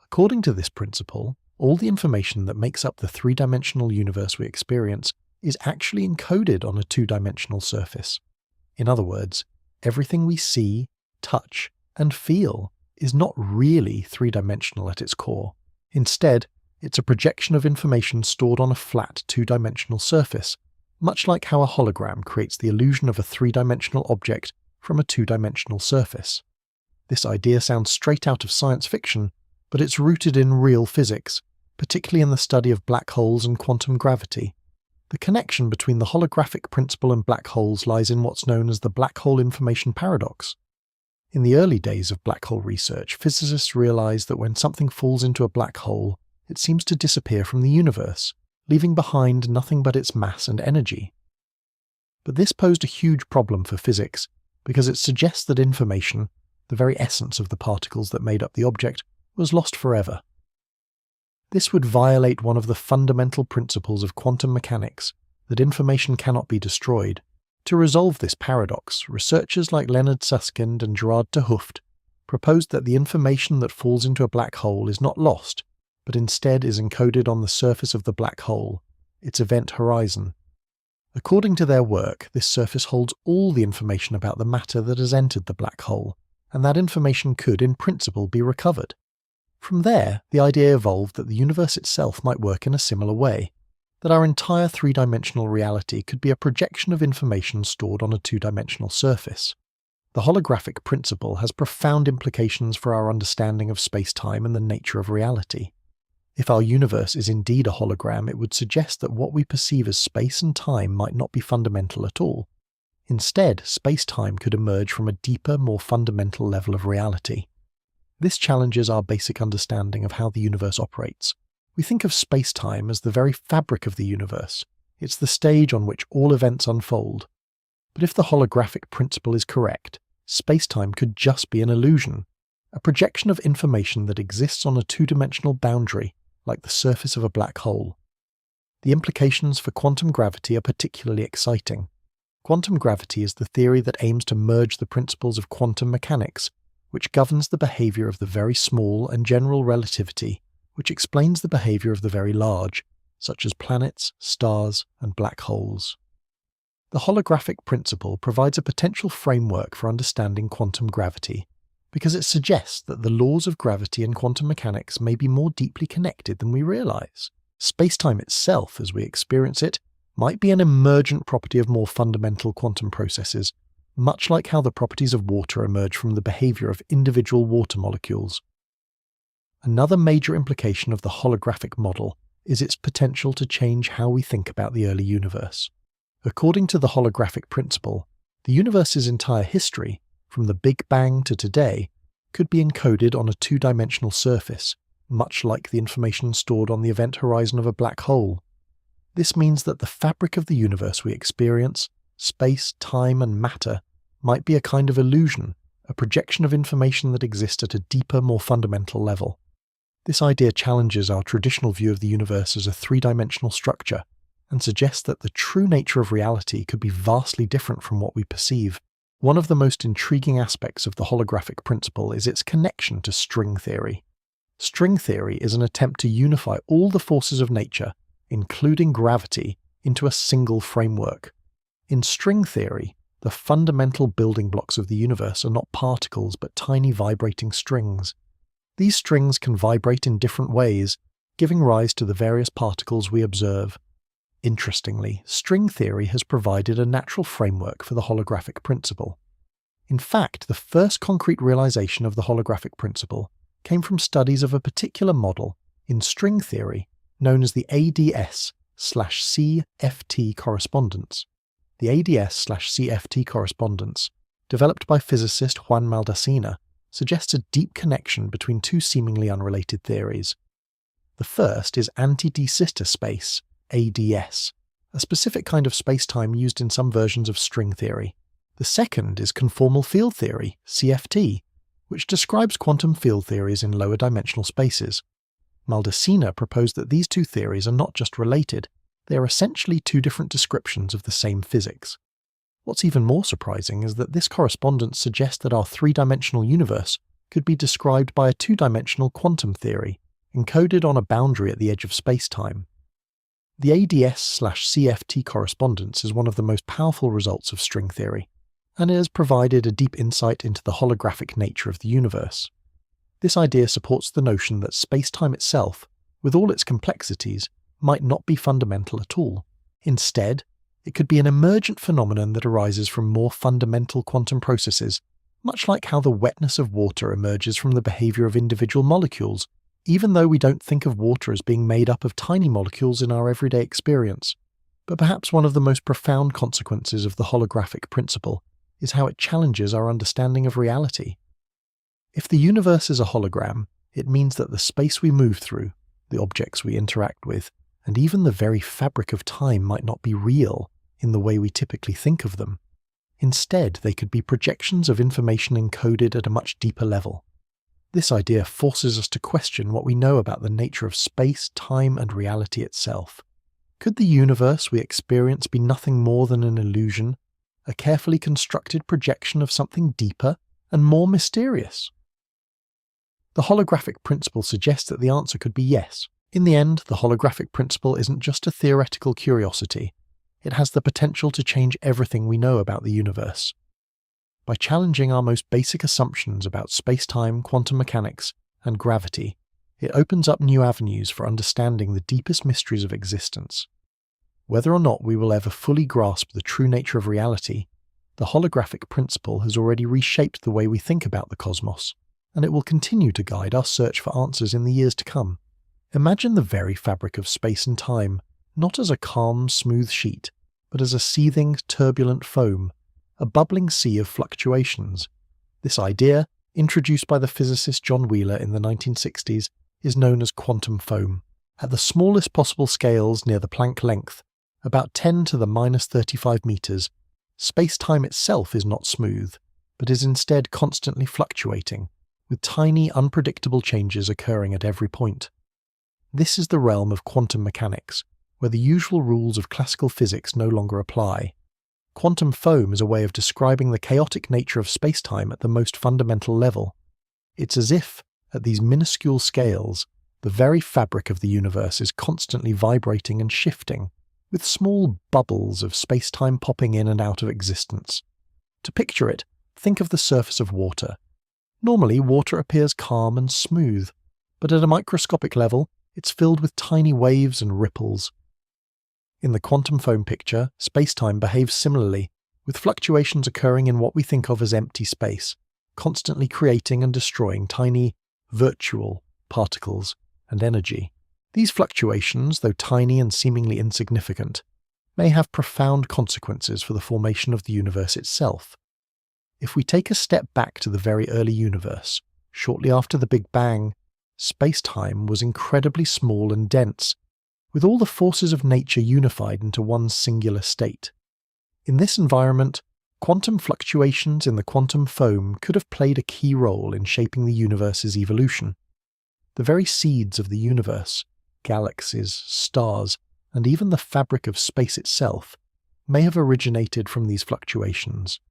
According to this principle, all the information that makes up the three-dimensional universe we experience is actually encoded on a two-dimensional surface. In other words, everything we see, touch, and feel is not really three-dimensional at its core. Instead, it's a projection of information stored on a flat two-dimensional surface, much like how a hologram creates the illusion of a three-dimensional object from a two-dimensional surface. This idea sounds straight out of science fiction, but it's rooted in real physics, particularly in the study of black holes and quantum gravity. The connection between the holographic principle and black holes lies in what's known as the black hole information paradox. In the early days of black hole research, physicists realized that when something falls into a black hole, it seems to disappear from the universe, leaving behind nothing but its mass and energy. But this posed a huge problem for physics, because it suggests that information, the very essence of the particles that made up the object, was lost forever. This would violate one of the fundamental principles of quantum mechanics, that information cannot be destroyed. To resolve this paradox, researchers like Leonard Susskind and Gerard 't Hooft proposed that the information that falls into a black hole is not lost, but instead is encoded on the surface of the black hole, its event horizon. According to their work, this surface holds all the information about the matter that has entered the black hole, and that information could, in principle, be recovered. From there, the idea evolved that the universe itself might work in a similar way, that our entire three-dimensional reality could be a projection of information stored on a two-dimensional surface. The holographic principle has profound implications for our understanding of space-time and the nature of reality. If our universe is indeed a hologram, it would suggest that what we perceive as space and time might not be fundamental at all. Instead, space-time could emerge from a deeper, more fundamental level of reality. This challenges our basic understanding of how the universe operates. We think of space-time as the very fabric of the universe. It's the stage on which all events unfold. But if the holographic principle is correct, space-time could just be an illusion, a projection of information that exists on a two-dimensional boundary, like the surface of a black hole. The implications for quantum gravity are particularly exciting. Quantum gravity is the theory that aims to merge the principles of quantum mechanics, which governs the behavior of the very small, and general relativity, which explains the behavior of the very large, such as planets, stars, and black holes. The holographic principle provides a potential framework for understanding quantum gravity, because it suggests that the laws of gravity and quantum mechanics may be more deeply connected than we realize. Space-time itself, as we experience it, might be an emergent property of more fundamental quantum processes, much like how the properties of water emerge from the behavior of individual water molecules. Another major implication of the holographic model is its potential to change how we think about the early universe. According to the holographic principle, the universe's entire history, from the Big Bang to today, could be encoded on a two-dimensional surface, much like the information stored on the event horizon of a black hole. This means that the fabric of the universe we experience, space, time, and matter, might be a kind of illusion, a projection of information that exists at a deeper, more fundamental level. This idea challenges our traditional view of the universe as a three-dimensional structure, and suggests that the true nature of reality could be vastly different from what we perceive. One of the most intriguing aspects of the holographic principle is its connection to string theory. String theory is an attempt to unify all the forces of nature, including gravity, into a single framework. In string theory, the fundamental building blocks of the universe are not particles but tiny vibrating strings. These strings can vibrate in different ways, giving rise to the various particles we observe. Interestingly, string theory has provided a natural framework for the holographic principle. In fact, the first concrete realization of the holographic principle came from studies of a particular model in string theory known as the ADS/CFT correspondence. The ADS/CFT correspondence, developed by physicist Juan Maldacena, suggests a deep connection between two seemingly unrelated theories. The first is anti-de Sitter space, ADS, a specific kind of spacetime used in some versions of string theory. The second is conformal field theory, CFT, which describes quantum field theories in lower dimensional spaces. Maldacena proposed that these two theories are not just related, they are essentially two different descriptions of the same physics. What's even more surprising is that this correspondence suggests that our three-dimensional universe could be described by a two-dimensional quantum theory, encoded on a boundary at the edge of spacetime. The ADS/CFT correspondence is one of the most powerful results of string theory, and it has provided a deep insight into the holographic nature of the universe. This idea supports the notion that spacetime itself, with all its complexities, might not be fundamental at all. Instead, it could be an emergent phenomenon that arises from more fundamental quantum processes, much like how the wetness of water emerges from the behavior of individual molecules, even though we don't think of water as being made up of tiny molecules in our everyday experience. But perhaps one of the most profound consequences of the holographic principle is how it challenges our understanding of reality. If the universe is a hologram, it means that the space we move through, the objects we interact with, and even the very fabric of time might not be real in the way we typically think of them. Instead, they could be projections of information encoded at a much deeper level. This idea forces us to question what we know about the nature of space, time, and reality itself. Could the universe we experience be nothing more than an illusion, a carefully constructed projection of something deeper and more mysterious? The holographic principle suggests that the answer could be yes. In the end, the holographic principle isn't just a theoretical curiosity. It has the potential to change everything we know about the universe. By challenging our most basic assumptions about space-time, quantum mechanics, and gravity, It opens up new avenues for understanding the deepest mysteries of existence. Whether or not we will ever fully grasp the true nature of reality, the holographic principle has already reshaped the way we think about the cosmos, and it will continue to guide our search for answers in the years to come. Imagine the very fabric of space and time, not as a calm, smooth sheet, but as a seething, turbulent foam, a bubbling sea of fluctuations. This idea, introduced by the physicist John Wheeler in the 1960s, is known as quantum foam. At the smallest possible scales near the Planck length, about 10 to the minus 35 meters, space-time itself is not smooth, but is instead constantly fluctuating, with tiny, unpredictable changes occurring at every point. This is the realm of quantum mechanics, where the usual rules of classical physics no longer apply. Quantum foam is a way of describing the chaotic nature of space-time at the most fundamental level. It's as if, at these minuscule scales, the very fabric of the universe is constantly vibrating and shifting, with small bubbles of space-time popping in and out of existence. To picture it, think of the surface of water. Normally, water appears calm and smooth, but at a microscopic level, it's filled with tiny waves and ripples. In the quantum foam picture, space-time behaves similarly, with fluctuations occurring in what we think of as empty space, constantly creating and destroying tiny, virtual particles and energy. These fluctuations, though tiny and seemingly insignificant, may have profound consequences for the formation of the universe itself. If we take a step back to the very early universe, shortly after the Big Bang, space-time was incredibly small and dense, with all the forces of nature unified into one singular state. In this environment, quantum fluctuations in the quantum foam could have played a key role in shaping the universe's evolution. The very seeds of the universe, galaxies, stars, and even the fabric of space itself, may have originated from these fluctuations.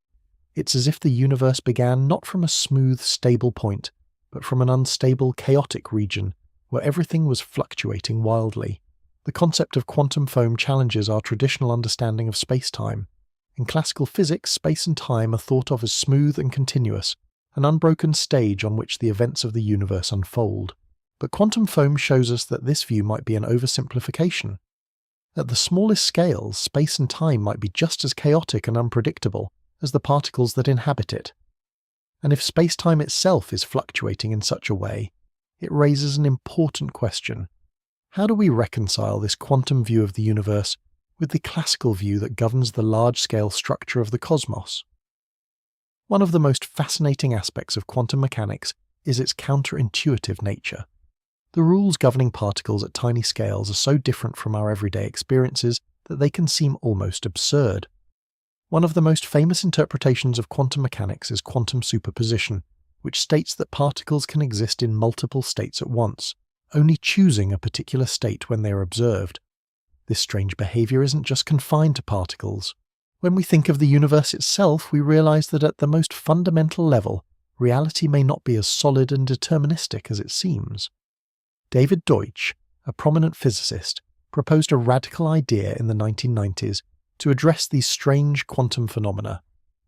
It's as if the universe began not from a smooth, stable point, but from an unstable, chaotic region where everything was fluctuating wildly. The concept of quantum foam challenges our traditional understanding of space-time. In classical physics, space and time are thought of as smooth and continuous, an unbroken stage on which the events of the universe unfold. But quantum foam shows us that this view might be an oversimplification. At the smallest scales, space and time might be just as chaotic and unpredictable as the particles that inhabit it. And if space-time itself is fluctuating in such a way, it raises an important question. How do we reconcile this quantum view of the universe with the classical view that governs the large-scale structure of the cosmos? One of the most fascinating aspects of quantum mechanics is its counterintuitive nature. The rules governing particles at tiny scales are so different from our everyday experiences that they can seem almost absurd. One of the most famous interpretations of quantum mechanics is quantum superposition, which states that particles can exist in multiple states at once, only choosing a particular state when they are observed. This strange behavior isn't just confined to particles. When we think of the universe itself, we realize that at the most fundamental level, reality may not be as solid and deterministic as it seems. David Deutsch, a prominent physicist, proposed a radical idea in the 1990s to address these strange quantum phenomena,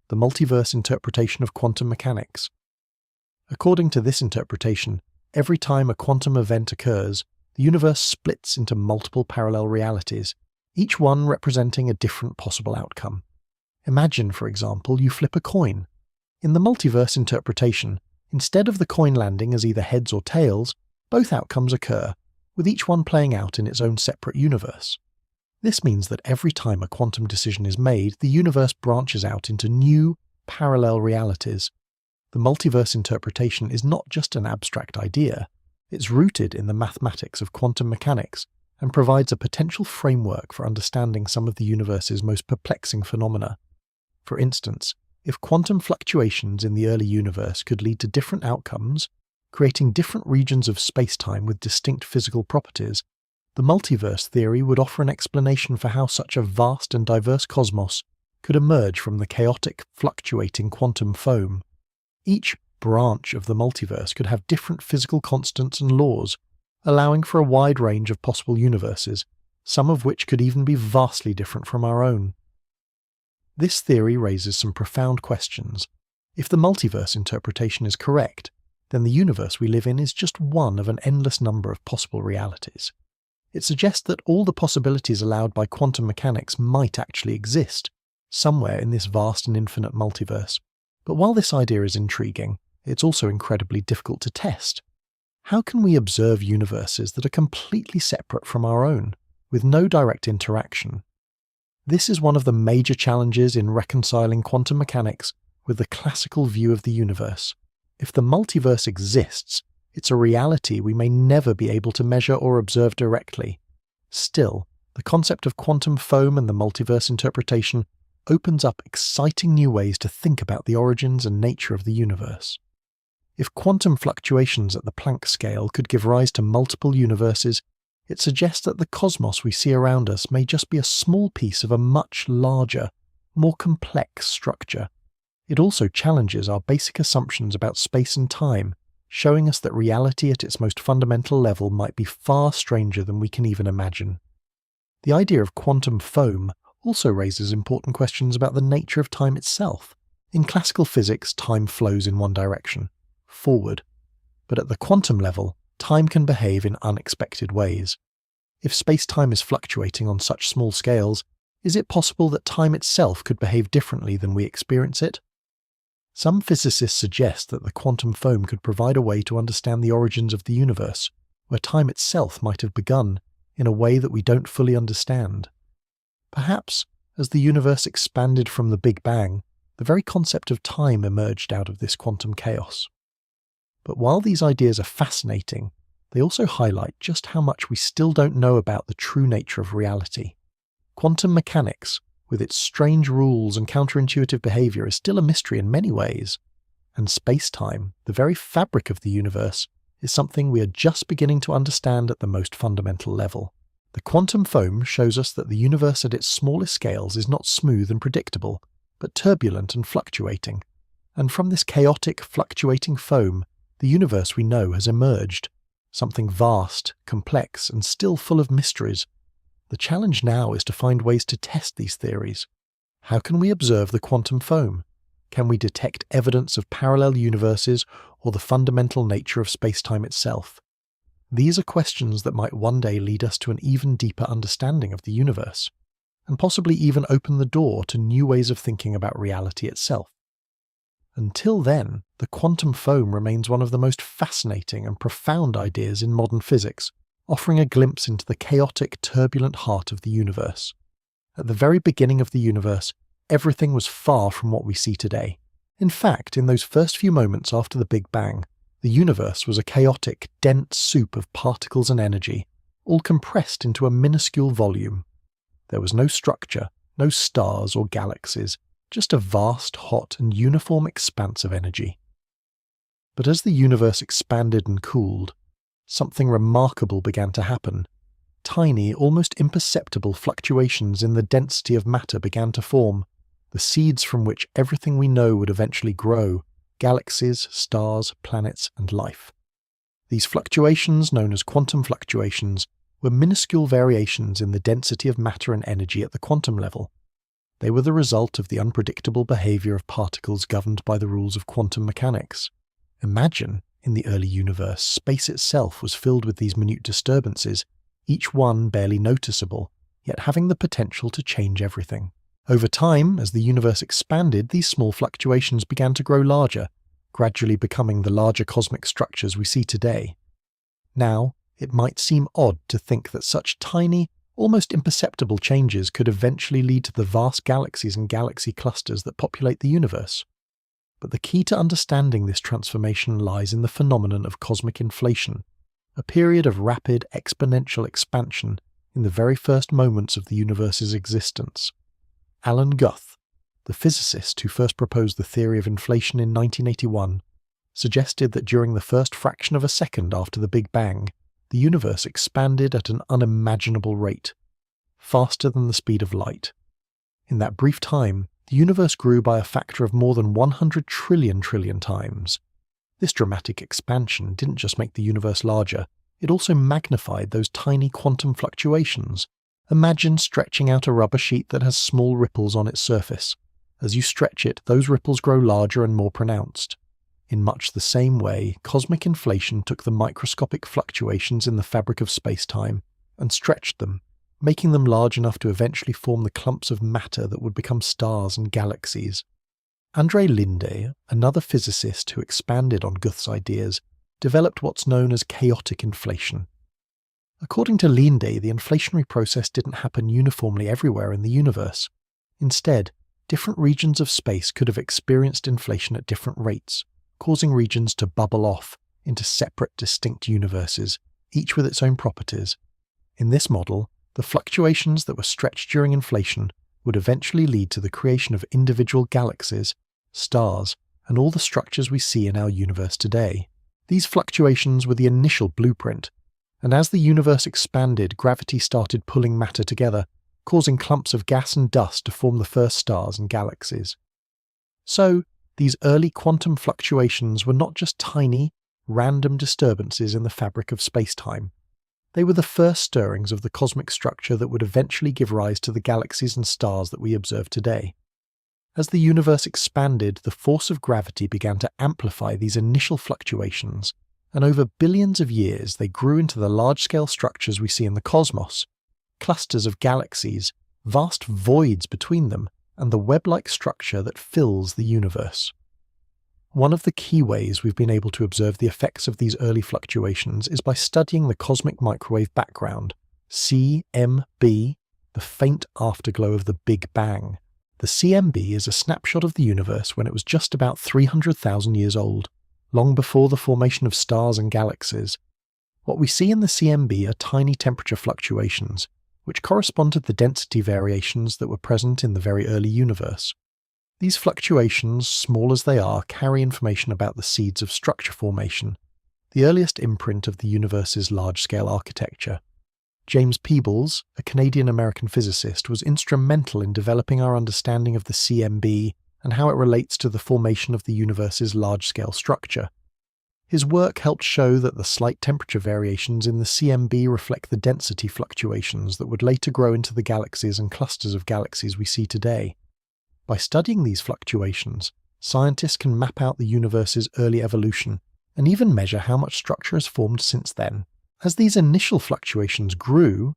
the multiverse interpretation of quantum mechanics. According to this interpretation, every time a quantum event occurs, the universe splits into multiple parallel realities, each one representing a different possible outcome. Imagine, for example, you flip a coin. In the multiverse interpretation, instead of the coin landing as either heads or tails, both outcomes occur, with each one playing out in its own separate universe. This means that every time a quantum decision is made, the universe branches out into new, parallel realities. The multiverse interpretation is not just an abstract idea. It's rooted in the mathematics of quantum mechanics and provides a potential framework for understanding some of the universe's most perplexing phenomena. For instance, if quantum fluctuations in the early universe could lead to different outcomes, creating different regions of space-time with distinct physical properties, the multiverse theory would offer an explanation for how such a vast and diverse cosmos could emerge from the chaotic, fluctuating quantum foam. Each branch of the multiverse could have different physical constants and laws, allowing for a wide range of possible universes, some of which could even be vastly different from our own. This theory raises some profound questions. If the multiverse interpretation is correct, then the universe we live in is just one of an endless number of possible realities. It suggests that all the possibilities allowed by quantum mechanics might actually exist, somewhere in this vast and infinite multiverse. But while this idea is intriguing, it's also incredibly difficult to test. How can we observe universes that are completely separate from our own, with no direct interaction? This is one of the major challenges in reconciling quantum mechanics with the classical view of the universe. If the multiverse exists, it's a reality we may never be able to measure or observe directly. Still, the concept of quantum foam and the multiverse interpretation opens up exciting new ways to think about the origins and nature of the universe. If quantum fluctuations at the Planck scale could give rise to multiple universes, it suggests that the cosmos we see around us may just be a small piece of a much larger, more complex structure. It also challenges our basic assumptions about space and time, showing us that reality at its most fundamental level might be far stranger than we can even imagine. The idea of quantum foam also raises important questions about the nature of time itself. In classical physics, time flows in one direction, forward. But at the quantum level, time can behave in unexpected ways. If space-time is fluctuating on such small scales, is it possible that time itself could behave differently than we experience it? Some physicists suggest that the quantum foam could provide a way to understand the origins of the universe, where time itself might have begun in a way that we don't fully understand. Perhaps, as the universe expanded from the Big Bang, the very concept of time emerged out of this quantum chaos. But while these ideas are fascinating, they also highlight just how much we still don't know about the true nature of reality. Quantum mechanics, with its strange rules and counterintuitive behavior, is still a mystery in many ways. And space-time, the very fabric of the universe, is something we are just beginning to understand at the most fundamental level. The quantum foam shows us that the universe at its smallest scales is not smooth and predictable, but turbulent and fluctuating. And from this chaotic, fluctuating foam, the universe we know has emerged, something vast, complex, and still full of mysteries. The challenge now is to find ways to test these theories. How can we observe the quantum foam? Can we detect evidence of parallel universes or the fundamental nature of space-time itself? These are questions that might one day lead us to an even deeper understanding of the universe, and possibly even open the door to new ways of thinking about reality itself. Until then, the quantum foam remains one of the most fascinating and profound ideas in modern physics, offering a glimpse into the chaotic, turbulent heart of the universe. At the very beginning of the universe, everything was far from what we see today. In fact, in those first few moments after the Big Bang, the universe was a chaotic, dense soup of particles and energy, all compressed into a minuscule volume. There was no structure, no stars or galaxies, just a vast, hot, and uniform expanse of energy. But as the universe expanded and cooled, something remarkable began to happen. Tiny, almost imperceptible fluctuations in the density of matter began to form, the seeds from which everything we know would eventually grow: galaxies, stars, planets, and life. These fluctuations, known as quantum fluctuations, were minuscule variations in the density of matter and energy at the quantum level. They were the result of the unpredictable behavior of particles governed by the rules of quantum mechanics. Imagine, in the early universe, space itself was filled with these minute disturbances, each one barely noticeable, yet having the potential to change everything. Over time, as the universe expanded, these small fluctuations began to grow larger, gradually becoming the larger cosmic structures we see today. Now, it might seem odd to think that such tiny, almost imperceptible changes could eventually lead to the vast galaxies and galaxy clusters that populate the universe. But the key to understanding this transformation lies in the phenomenon of cosmic inflation, a period of rapid, exponential expansion in the very first moments of the universe's existence. Alan Guth, the physicist who first proposed the theory of inflation in 1981, suggested that during the first fraction of a second after the Big Bang, the universe expanded at an unimaginable rate, faster than the speed of light. In that brief time, the universe grew by a factor of more than 100 trillion times. This dramatic expansion didn't just make the universe larger, it also magnified those tiny quantum fluctuations. Imagine stretching out a rubber sheet that has small ripples on its surface. As you stretch it, those ripples grow larger and more pronounced. In much the same way, cosmic inflation took the microscopic fluctuations in the fabric of space-time and stretched them, making them large enough to eventually form the clumps of matter that would become stars and galaxies. André Linde, another physicist who expanded on Guth's ideas, developed what's known as chaotic inflation. According to Linde, the inflationary process didn't happen uniformly everywhere in the universe. Instead, different regions of space could have experienced inflation at different rates, causing regions to bubble off into separate, distinct universes, each with its own properties. In this model, the fluctuations that were stretched during inflation would eventually lead to the creation of individual galaxies, stars, and all the structures we see in our universe today. These fluctuations were the initial blueprint, and as the universe expanded, gravity started pulling matter together, causing clumps of gas and dust to form the first stars and galaxies. So, these early quantum fluctuations were not just tiny, random disturbances in the fabric of space-time. They were the first stirrings of the cosmic structure that would eventually give rise to the galaxies and stars that we observe today. As the universe expanded, the force of gravity began to amplify these initial fluctuations, and over billions of years they grew into the large-scale structures we see in the cosmos, clusters of galaxies, vast voids between them, and the web-like structure that fills the universe. One of the key ways we've been able to observe the effects of these early fluctuations is by studying the cosmic microwave background, CMB, the faint afterglow of the Big Bang. The CMB is a snapshot of the universe when it was just about 300,000 years old, long before the formation of stars and galaxies. What we see in the CMB are tiny temperature fluctuations, which correspond to the density variations that were present in the very early universe. These fluctuations, small as they are, carry information about the seeds of structure formation, the earliest imprint of the universe's large-scale architecture. James Peebles, a Canadian-American physicist, was instrumental in developing our understanding of the CMB and how it relates to the formation of the universe's large-scale structure. His work helped show that the slight temperature variations in the CMB reflect the density fluctuations that would later grow into the galaxies and clusters of galaxies we see today. By studying these fluctuations, scientists can map out the universe's early evolution and even measure how much structure has formed since then. As these initial fluctuations grew,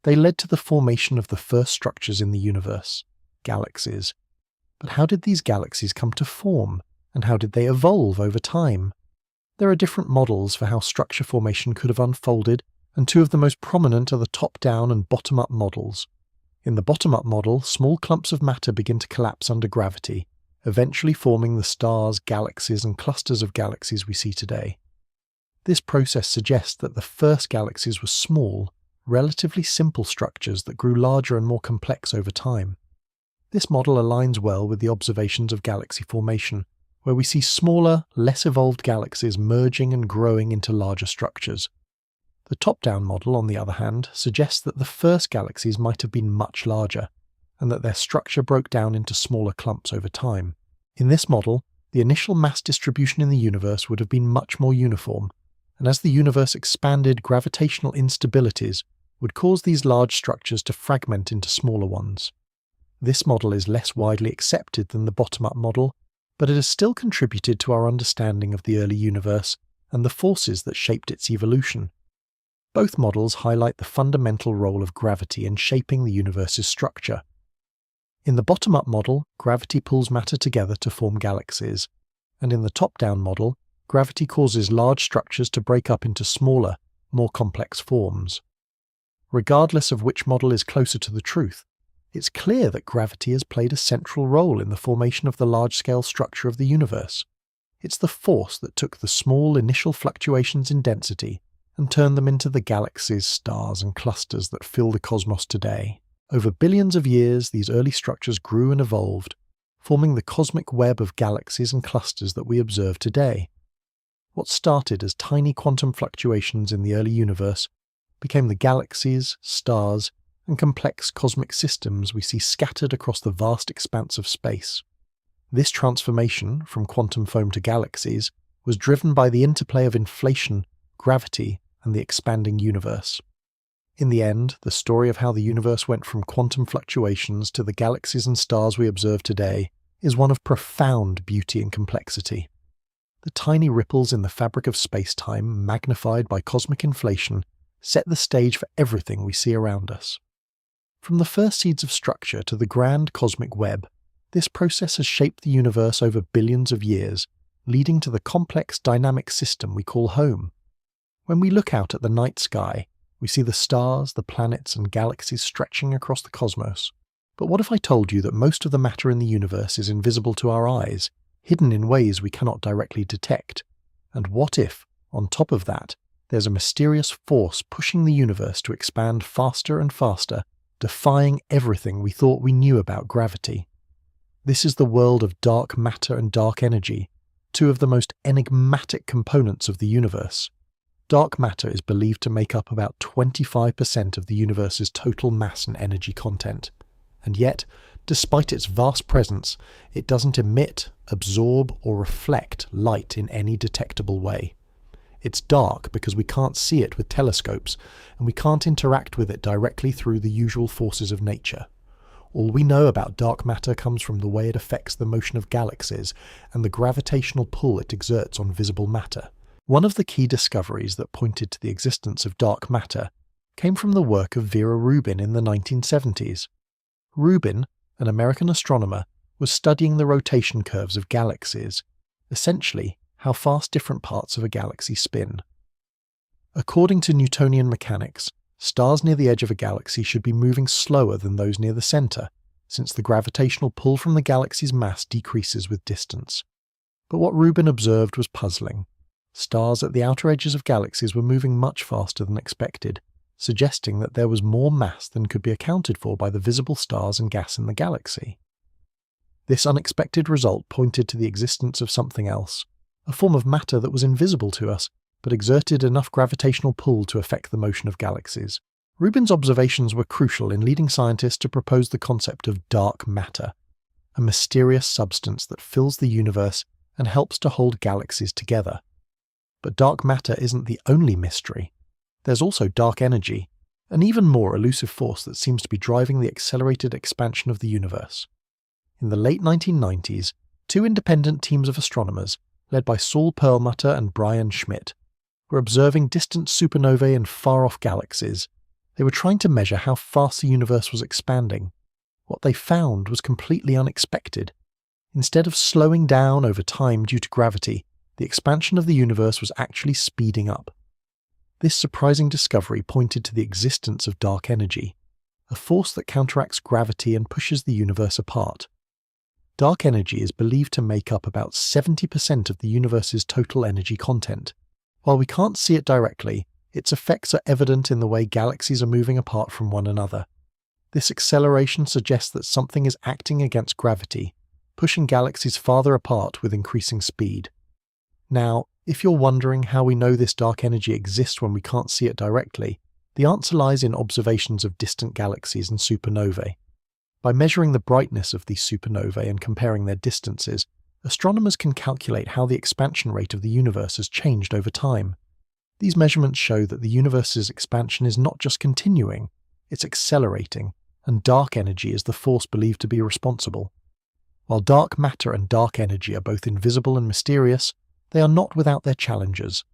they led to the formation of the first structures in the universe, galaxies. But how did these galaxies come to form, and how did they evolve over time? There are different models for how structure formation could have unfolded, and two of the most prominent are the top-down and bottom-up models. In the bottom-up model, small clumps of matter begin to collapse under gravity, eventually forming the stars, galaxies, and clusters of galaxies we see today. This process suggests that the first galaxies were small, relatively simple structures that grew larger and more complex over time. This model aligns well with the observations of galaxy formation, where we see smaller, less evolved galaxies merging and growing into larger structures. The top-down model, on the other hand, suggests that the first galaxies might have been much larger, and that their structure broke down into smaller clumps over time. In this model, the initial mass distribution in the universe would have been much more uniform, and as the universe expanded, gravitational instabilities would cause these large structures to fragment into smaller ones. This model is less widely accepted than the bottom-up model, but it has still contributed to our understanding of the early universe and the forces that shaped its evolution. Both models highlight the fundamental role of gravity in shaping the universe's structure. In the bottom-up model, gravity pulls matter together to form galaxies, and in the top-down model, gravity causes large structures to break up into smaller, more complex forms. Regardless of which model is closer to the truth, it's clear that gravity has played a central role in the formation of the large-scale structure of the universe. It's the force that took the small initial fluctuations in density and turned them into the galaxies, stars, and clusters that fill the cosmos today. Over billions of years, these early structures grew and evolved, forming the cosmic web of galaxies and clusters that we observe today. What started as tiny quantum fluctuations in the early universe became the galaxies, stars, and complex cosmic systems we see scattered across the vast expanse of space. This transformation, from quantum foam to galaxies, was driven by the interplay of inflation, gravity, and the expanding universe. In the end, the story of how the universe went from quantum fluctuations to the galaxies and stars we observe today is one of profound beauty and complexity. The tiny ripples in the fabric of space-time, magnified by cosmic inflation, set the stage for everything we see around us. From the first seeds of structure to the grand cosmic web, this process has shaped the universe over billions of years, leading to the complex dynamic system we call home. When we look out at the night sky, we see the stars, the planets, and galaxies stretching across the cosmos. But what if I told you that most of the matter in the universe is invisible to our eyes, hidden in ways we cannot directly detect? And what if, on top of that, there's a mysterious force pushing the universe to expand faster and faster, defying everything we thought we knew about gravity? This is the world of dark matter and dark energy, two of the most enigmatic components of the universe. Dark matter is believed to make up about 25% of the universe's total mass and energy content. And yet, despite its vast presence, it doesn't emit, absorb, or reflect light in any detectable way. It's dark because we can't see it with telescopes, and we can't interact with it directly through the usual forces of nature. All we know about dark matter comes from the way it affects the motion of galaxies and the gravitational pull it exerts on visible matter. One of the key discoveries that pointed to the existence of dark matter came from the work of Vera Rubin in the 1970s. Rubin, an American astronomer, was studying the rotation curves of galaxies, essentially how fast different parts of a galaxy spin. According to Newtonian mechanics, stars near the edge of a galaxy should be moving slower than those near the center, since the gravitational pull from the galaxy's mass decreases with distance. But what Rubin observed was puzzling. Stars at the outer edges of galaxies were moving much faster than expected, suggesting that there was more mass than could be accounted for by the visible stars and gas in the galaxy. This unexpected result pointed to the existence of something else, a form of matter that was invisible to us, but exerted enough gravitational pull to affect the motion of galaxies. Rubin's observations were crucial in leading scientists to propose the concept of dark matter, a mysterious substance that fills the universe and helps to hold galaxies together. But dark matter isn't the only mystery. There's also dark energy, an even more elusive force that seems to be driving the accelerated expansion of the universe. In the late 1990s, two independent teams of astronomers, led by Saul Perlmutter and Brian Schmidt, were observing distant supernovae in far-off galaxies. They were trying to measure how fast the universe was expanding. What they found was completely unexpected. Instead of slowing down over time due to gravity, the expansion of the universe was actually speeding up. This surprising discovery pointed to the existence of dark energy, a force that counteracts gravity and pushes the universe apart. Dark energy is believed to make up about 70% of the universe's total energy content. While we can't see it directly, its effects are evident in the way galaxies are moving apart from one another. This acceleration suggests that something is acting against gravity, pushing galaxies farther apart with increasing speed. Now, if you're wondering how we know this dark energy exists when we can't see it directly, the answer lies in observations of distant galaxies and supernovae. By measuring the brightness of these supernovae and comparing their distances, astronomers can calculate how the expansion rate of the universe has changed over time. These measurements show that the universe's expansion is not just continuing, it's accelerating, and dark energy is the force believed to be responsible. While dark matter and dark energy are both invisible and mysterious, they are not without their challenges.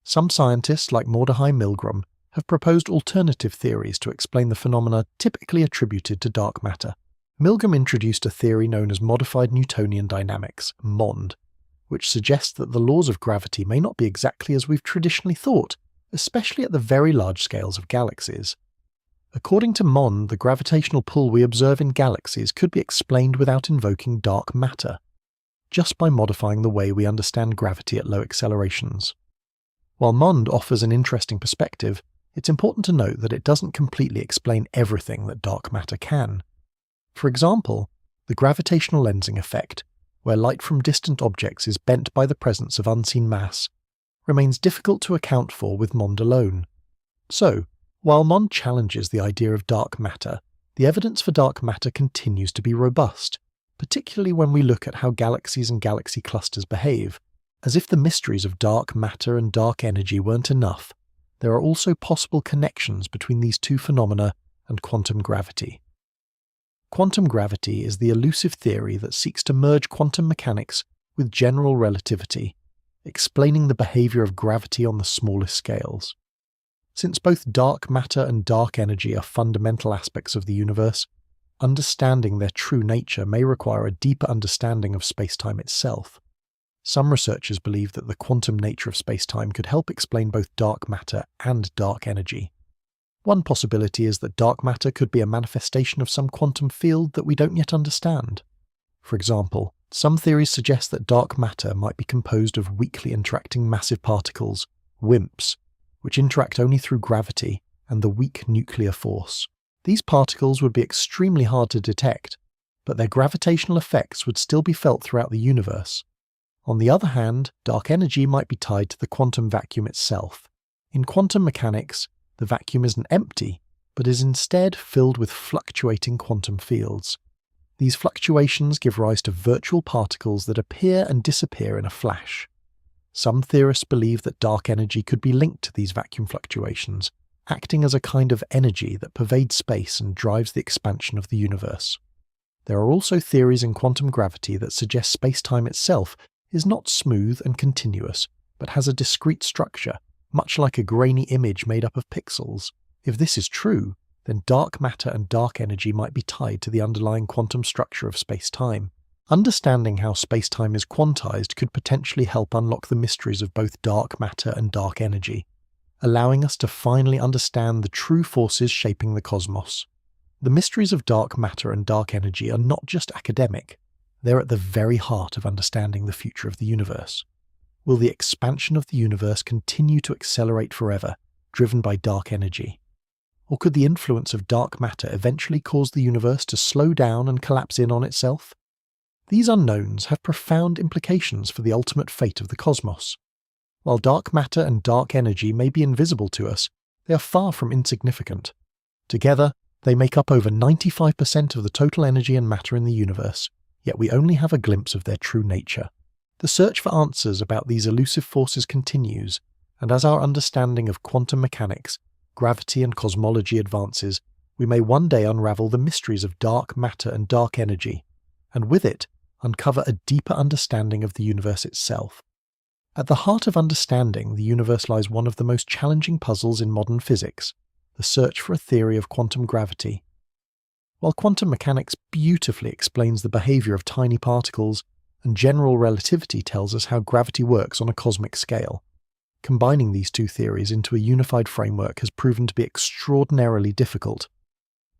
Some scientists, like Mordechai Milgrom, have proposed alternative theories to explain the phenomena typically attributed to dark matter. Milgrom introduced a theory known as modified Newtonian dynamics, MOND, which suggests that the laws of gravity may not be exactly as we've traditionally thought, especially at the very large scales of galaxies. According to MOND, the gravitational pull we observe in galaxies could be explained without invoking dark matter, just by modifying the way we understand gravity at low accelerations. While MOND offers an interesting perspective, it's important to note that it doesn't completely explain everything that dark matter can. For example, the gravitational lensing effect, where light from distant objects is bent by the presence of unseen mass, remains difficult to account for with MOND alone. So, while MOND challenges the idea of dark matter, the evidence for dark matter continues to be robust, particularly when we look at how galaxies and galaxy clusters behave. As if the mysteries of dark matter and dark energy weren't enough, there are also possible connections between these two phenomena and quantum gravity. Quantum gravity is the elusive theory that seeks to merge quantum mechanics with general relativity, explaining the behavior of gravity on the smallest scales. Since both dark matter and dark energy are fundamental aspects of the universe, understanding their true nature may require a deeper understanding of spacetime itself. Some researchers believe that the quantum nature of spacetime could help explain both dark matter and dark energy. One possibility is that dark matter could be a manifestation of some quantum field that we don't yet understand. For example, some theories suggest that dark matter might be composed of weakly interacting massive particles, WIMPs, which interact only through gravity and the weak nuclear force. These particles would be extremely hard to detect, but their gravitational effects would still be felt throughout the universe. On the other hand, dark energy might be tied to the quantum vacuum itself. In quantum mechanics, the vacuum isn't empty, but is instead filled with fluctuating quantum fields. These fluctuations give rise to virtual particles that appear and disappear in a flash. Some theorists believe that dark energy could be linked to these vacuum fluctuations, acting as a kind of energy that pervades space and drives the expansion of the universe. There are also theories in quantum gravity that suggest spacetime itself is not smooth and continuous, but has a discrete structure, much like a grainy image made up of pixels. If this is true, then dark matter and dark energy might be tied to the underlying quantum structure of spacetime. Understanding how spacetime is quantized could potentially help unlock the mysteries of both dark matter and dark energy, allowing us to finally understand the true forces shaping the cosmos. The mysteries of dark matter and dark energy are not just academic, they're at the very heart of understanding the future of the universe. Will the expansion of the universe continue to accelerate forever, driven by dark energy? Or could the influence of dark matter eventually cause the universe to slow down and collapse in on itself? These unknowns have profound implications for the ultimate fate of the cosmos. While dark matter and dark energy may be invisible to us, they are far from insignificant. Together, they make up over 95% of the total energy and matter in the universe, yet we only have a glimpse of their true nature. The search for answers about these elusive forces continues, and as our understanding of quantum mechanics, gravity and cosmology advances, we may one day unravel the mysteries of dark matter and dark energy, and with it, uncover a deeper understanding of the universe itself. At the heart of understanding the universe lies one of the most challenging puzzles in modern physics, the search for a theory of quantum gravity. While quantum mechanics beautifully explains the behavior of tiny particles, and general relativity tells us how gravity works on a cosmic scale, combining these two theories into a unified framework has proven to be extraordinarily difficult.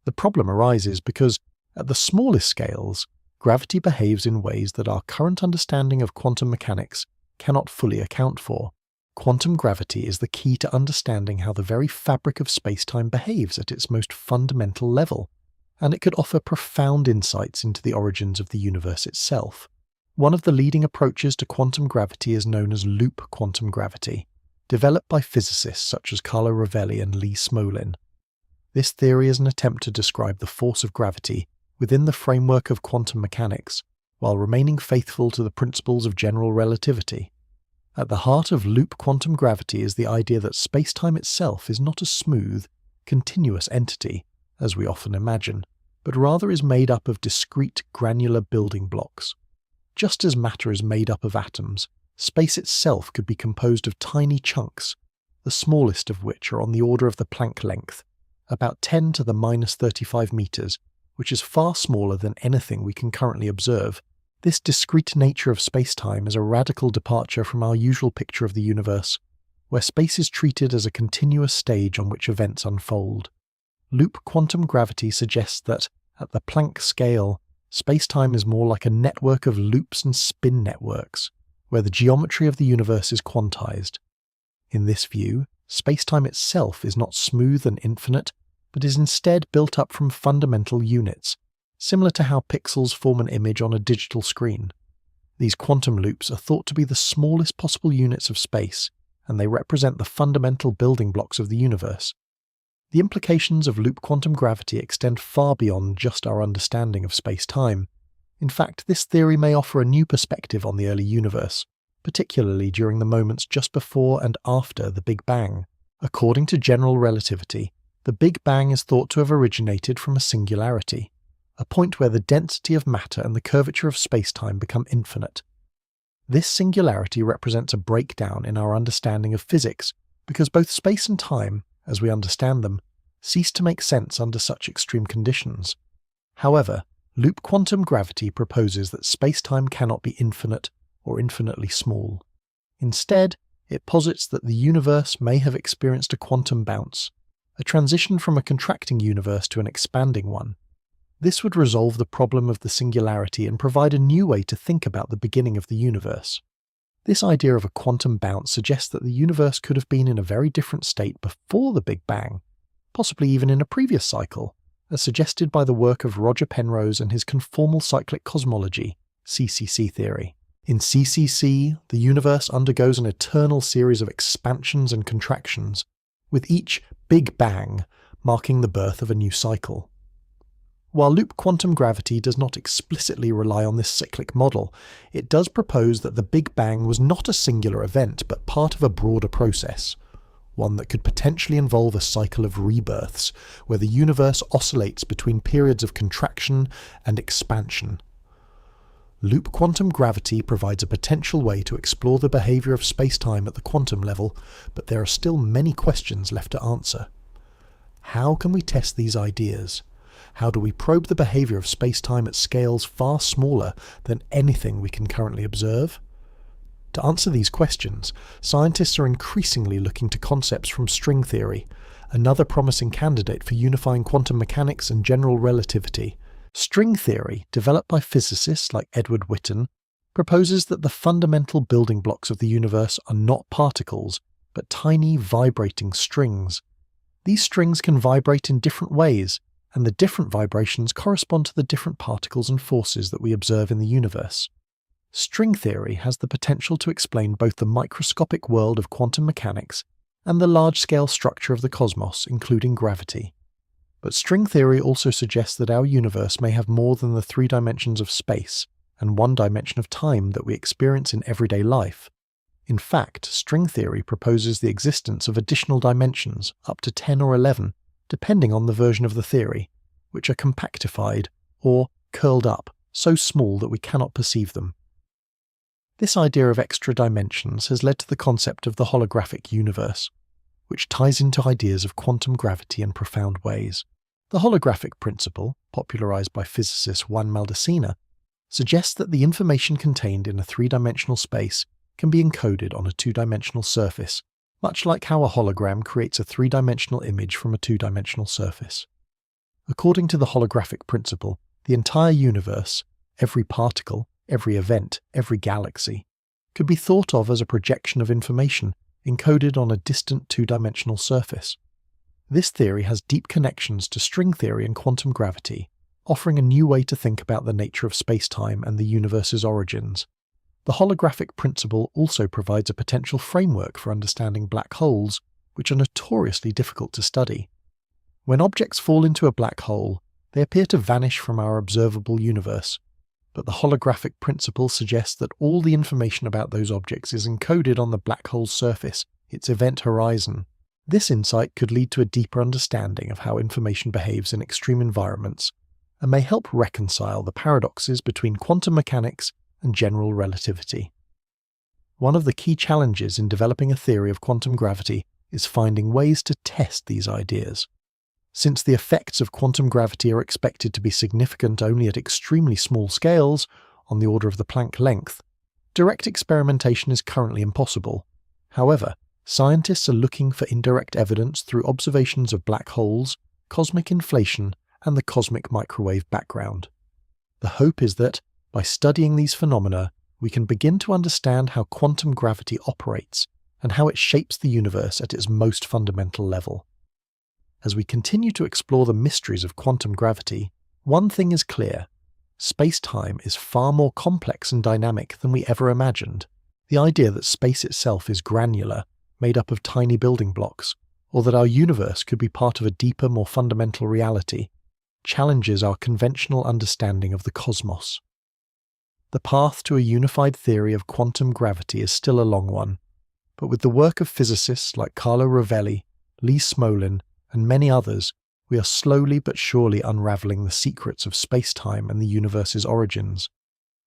The problem arises because, at the smallest scales, gravity behaves in ways that our current understanding of quantum mechanics cannot fully account for. Quantum gravity is the key to understanding how the very fabric of spacetime behaves at its most fundamental level, and it could offer profound insights into the origins of the universe itself. One of the leading approaches to quantum gravity is known as loop quantum gravity, developed by physicists such as Carlo Rovelli and Lee Smolin. This theory is an attempt to describe the force of gravity within the framework of quantum mechanics, while remaining faithful to the principles of general relativity. At the heart of loop quantum gravity is the idea that spacetime itself is not a smooth, continuous entity, as we often imagine, but rather is made up of discrete granular building blocks. Just as matter is made up of atoms, space itself could be composed of tiny chunks, the smallest of which are on the order of the Planck length, about 10 to the minus 35 meters, which is far smaller than anything we can currently observe. This discrete nature of spacetime is a radical departure from our usual picture of the universe, where space is treated as a continuous stage on which events unfold. Loop quantum gravity suggests that, at the Planck scale, spacetime is more like a network of loops and spin networks, where the geometry of the universe is quantized. In this view, spacetime itself is not smooth and infinite, but is instead built up from fundamental units, similar to how pixels form an image on a digital screen. These quantum loops are thought to be the smallest possible units of space, and they represent the fundamental building blocks of the universe. The implications of loop quantum gravity extend far beyond just our understanding of space-time. In fact, this theory may offer a new perspective on the early universe, particularly during the moments just before and after the Big Bang. According to general relativity, the Big Bang is thought to have originated from a singularity, a point where the density of matter and the curvature of space-time become infinite. This singularity represents a breakdown in our understanding of physics because both space and time, as we understand them, cease to make sense under such extreme conditions. However, loop quantum gravity proposes that space-time cannot be infinite or infinitely small. Instead, it posits that the universe may have experienced a quantum bounce, a transition from a contracting universe to an expanding one. This would resolve the problem of the singularity and provide a new way to think about the beginning of the universe. This idea of a quantum bounce suggests that the universe could have been in a very different state before the Big Bang, possibly even in a previous cycle, as suggested by the work of Roger Penrose and his conformal cyclic cosmology, CCC theory. In CCC, the universe undergoes an eternal series of expansions and contractions, with each Big Bang marking the birth of a new cycle. While loop quantum gravity does not explicitly rely on this cyclic model, it does propose that the Big Bang was not a singular event but part of a broader process, one that could potentially involve a cycle of rebirths, where the universe oscillates between periods of contraction and expansion. Loop quantum gravity provides a potential way to explore the behavior of space-time at the quantum level, but there are still many questions left to answer. How can we test these ideas? How do we probe the behavior of space-time at scales far smaller than anything we can currently observe? To answer these questions, scientists are increasingly looking to concepts from string theory, another promising candidate for unifying quantum mechanics and general relativity. String theory, developed by physicists like Edward Witten, proposes that the fundamental building blocks of the universe are not particles, but tiny vibrating strings. These strings can vibrate in different ways, and the different vibrations correspond to the different particles and forces that we observe in the universe. String theory has the potential to explain both the microscopic world of quantum mechanics and the large-scale structure of the cosmos, including gravity. But string theory also suggests that our universe may have more than the 3 dimensions of space and 1 dimension of time that we experience in everyday life. In fact, string theory proposes the existence of additional dimensions, up to 10 or 11, depending on the version of the theory, which are compactified or curled up, so small that we cannot perceive them. This idea of extra dimensions has led to the concept of the holographic universe, which ties into ideas of quantum gravity in profound ways. The holographic principle, popularized by physicist Juan Maldacena, suggests that the information contained in a 3-dimensional space can be encoded on a 2-dimensional surface, much like how a hologram creates a 3-dimensional image from a 2-dimensional surface. According to the holographic principle, the entire universe, every particle, every event, every galaxy, could be thought of as a projection of information encoded on a distant 2-dimensional surface. This theory has deep connections to string theory and quantum gravity, offering a new way to think about the nature of space-time and the universe's origins. The holographic principle also provides a potential framework for understanding black holes, which are notoriously difficult to study. When objects fall into a black hole, they appear to vanish from our observable universe, but the holographic principle suggests that all the information about those objects is encoded on the black hole's surface, its event horizon. This insight could lead to a deeper understanding of how information behaves in extreme environments, and may help reconcile the paradoxes between quantum mechanics and general relativity. One of the key challenges in developing a theory of quantum gravity is finding ways to test these ideas. Since the effects of quantum gravity are expected to be significant only at extremely small scales, on the order of the Planck length, direct experimentation is currently impossible. However, scientists are looking for indirect evidence through observations of black holes, cosmic inflation, and the cosmic microwave background. The hope is that, by studying these phenomena, we can begin to understand how quantum gravity operates and how it shapes the universe at its most fundamental level. As we continue to explore the mysteries of quantum gravity, one thing is clear: space-time is far more complex and dynamic than we ever imagined. The idea that space itself is granular, made up of tiny building blocks, or that our universe could be part of a deeper, more fundamental reality, challenges our conventional understanding of the cosmos. The path to a unified theory of quantum gravity is still a long one, but with the work of physicists like Carlo Rovelli, Lee Smolin, and many others, we are slowly but surely unraveling the secrets of space-time and the universe's origins.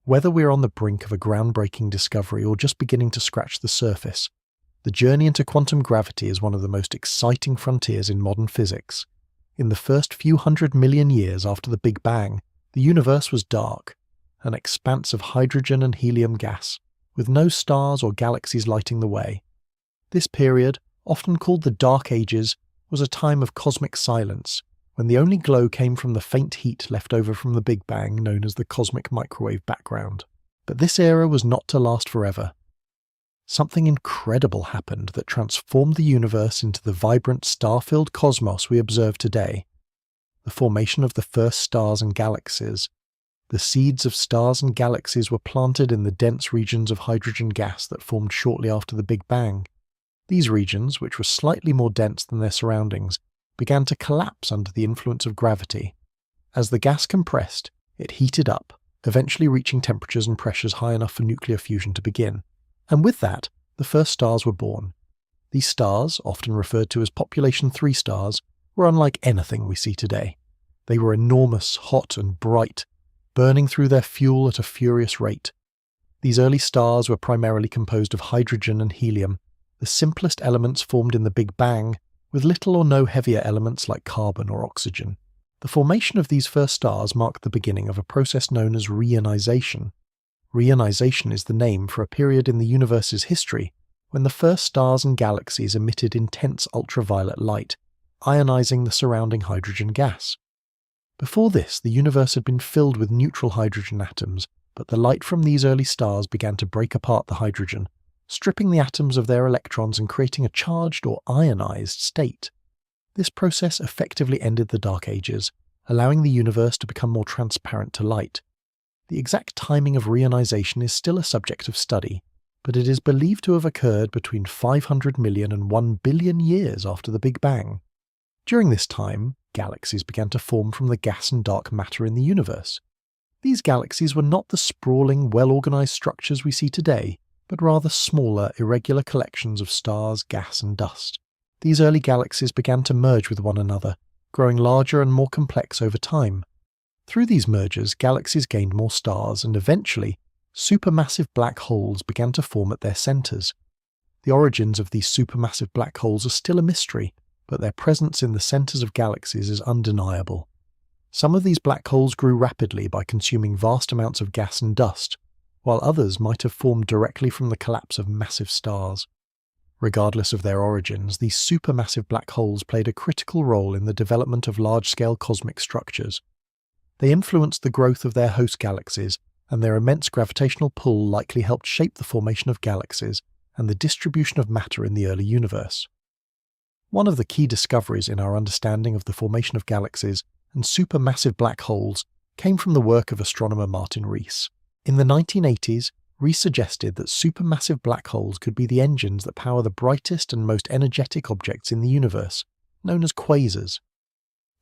Whether we're on the brink of a groundbreaking discovery or just beginning to scratch the surface, the journey into quantum gravity is one of the most exciting frontiers in modern physics. In the first few 100 million years after the Big Bang, the universe was dark, an expanse of hydrogen and helium gas, with no stars or galaxies lighting the way. This period, often called the Dark Ages, was a time of cosmic silence, when the only glow came from the faint heat left over from the Big Bang known as the cosmic microwave background. But this era was not to last forever. Something incredible happened that transformed the universe into the vibrant star-filled cosmos we observe today. The formation of the first stars and galaxies. The seeds of stars and galaxies were planted in the dense regions of hydrogen gas that formed shortly after the Big Bang. These regions, which were slightly more dense than their surroundings, began to collapse under the influence of gravity. As the gas compressed, it heated up, eventually reaching temperatures and pressures high enough for nuclear fusion to begin. And with that, the first stars were born. These stars, often referred to as population 3 stars, were unlike anything we see today. They were enormous, hot and bright, burning through their fuel at a furious rate. These early stars were primarily composed of hydrogen and helium, the simplest elements formed in the Big Bang, with little or no heavier elements like carbon or oxygen. The formation of these first stars marked the beginning of a process known as reionization. Reionization is the name for a period in the universe's history when the first stars and galaxies emitted intense ultraviolet light, ionizing the surrounding hydrogen gas. Before this, the universe had been filled with neutral hydrogen atoms, but the light from these early stars began to break apart the hydrogen, stripping the atoms of their electrons and creating a charged or ionized state. This process effectively ended the Dark Ages, allowing the universe to become more transparent to light. The exact timing of reionization is still a subject of study, but it is believed to have occurred between 500 million and 1 billion years after the Big Bang. During this time, galaxies began to form from the gas and dark matter in the universe. These galaxies were not the sprawling, well-organized structures we see today, but rather smaller, irregular collections of stars, gas, and dust. These early galaxies began to merge with one another, growing larger and more complex over time. Through these mergers, galaxies gained more stars, and eventually, supermassive black holes began to form at their centers. The origins of these supermassive black holes are still a mystery, but their presence in the centers of galaxies is undeniable. Some of these black holes grew rapidly by consuming vast amounts of gas and dust, while others might have formed directly from the collapse of massive stars. Regardless of their origins, these supermassive black holes played a critical role in the development of large-scale cosmic structures. They influenced the growth of their host galaxies, and their immense gravitational pull likely helped shape the formation of galaxies and the distribution of matter in the early universe. One of the key discoveries in our understanding of the formation of galaxies and supermassive black holes came from the work of astronomer Martin Rees. In the 1980s, Rees suggested that supermassive black holes could be the engines that power the brightest and most energetic objects in the universe, known as quasars.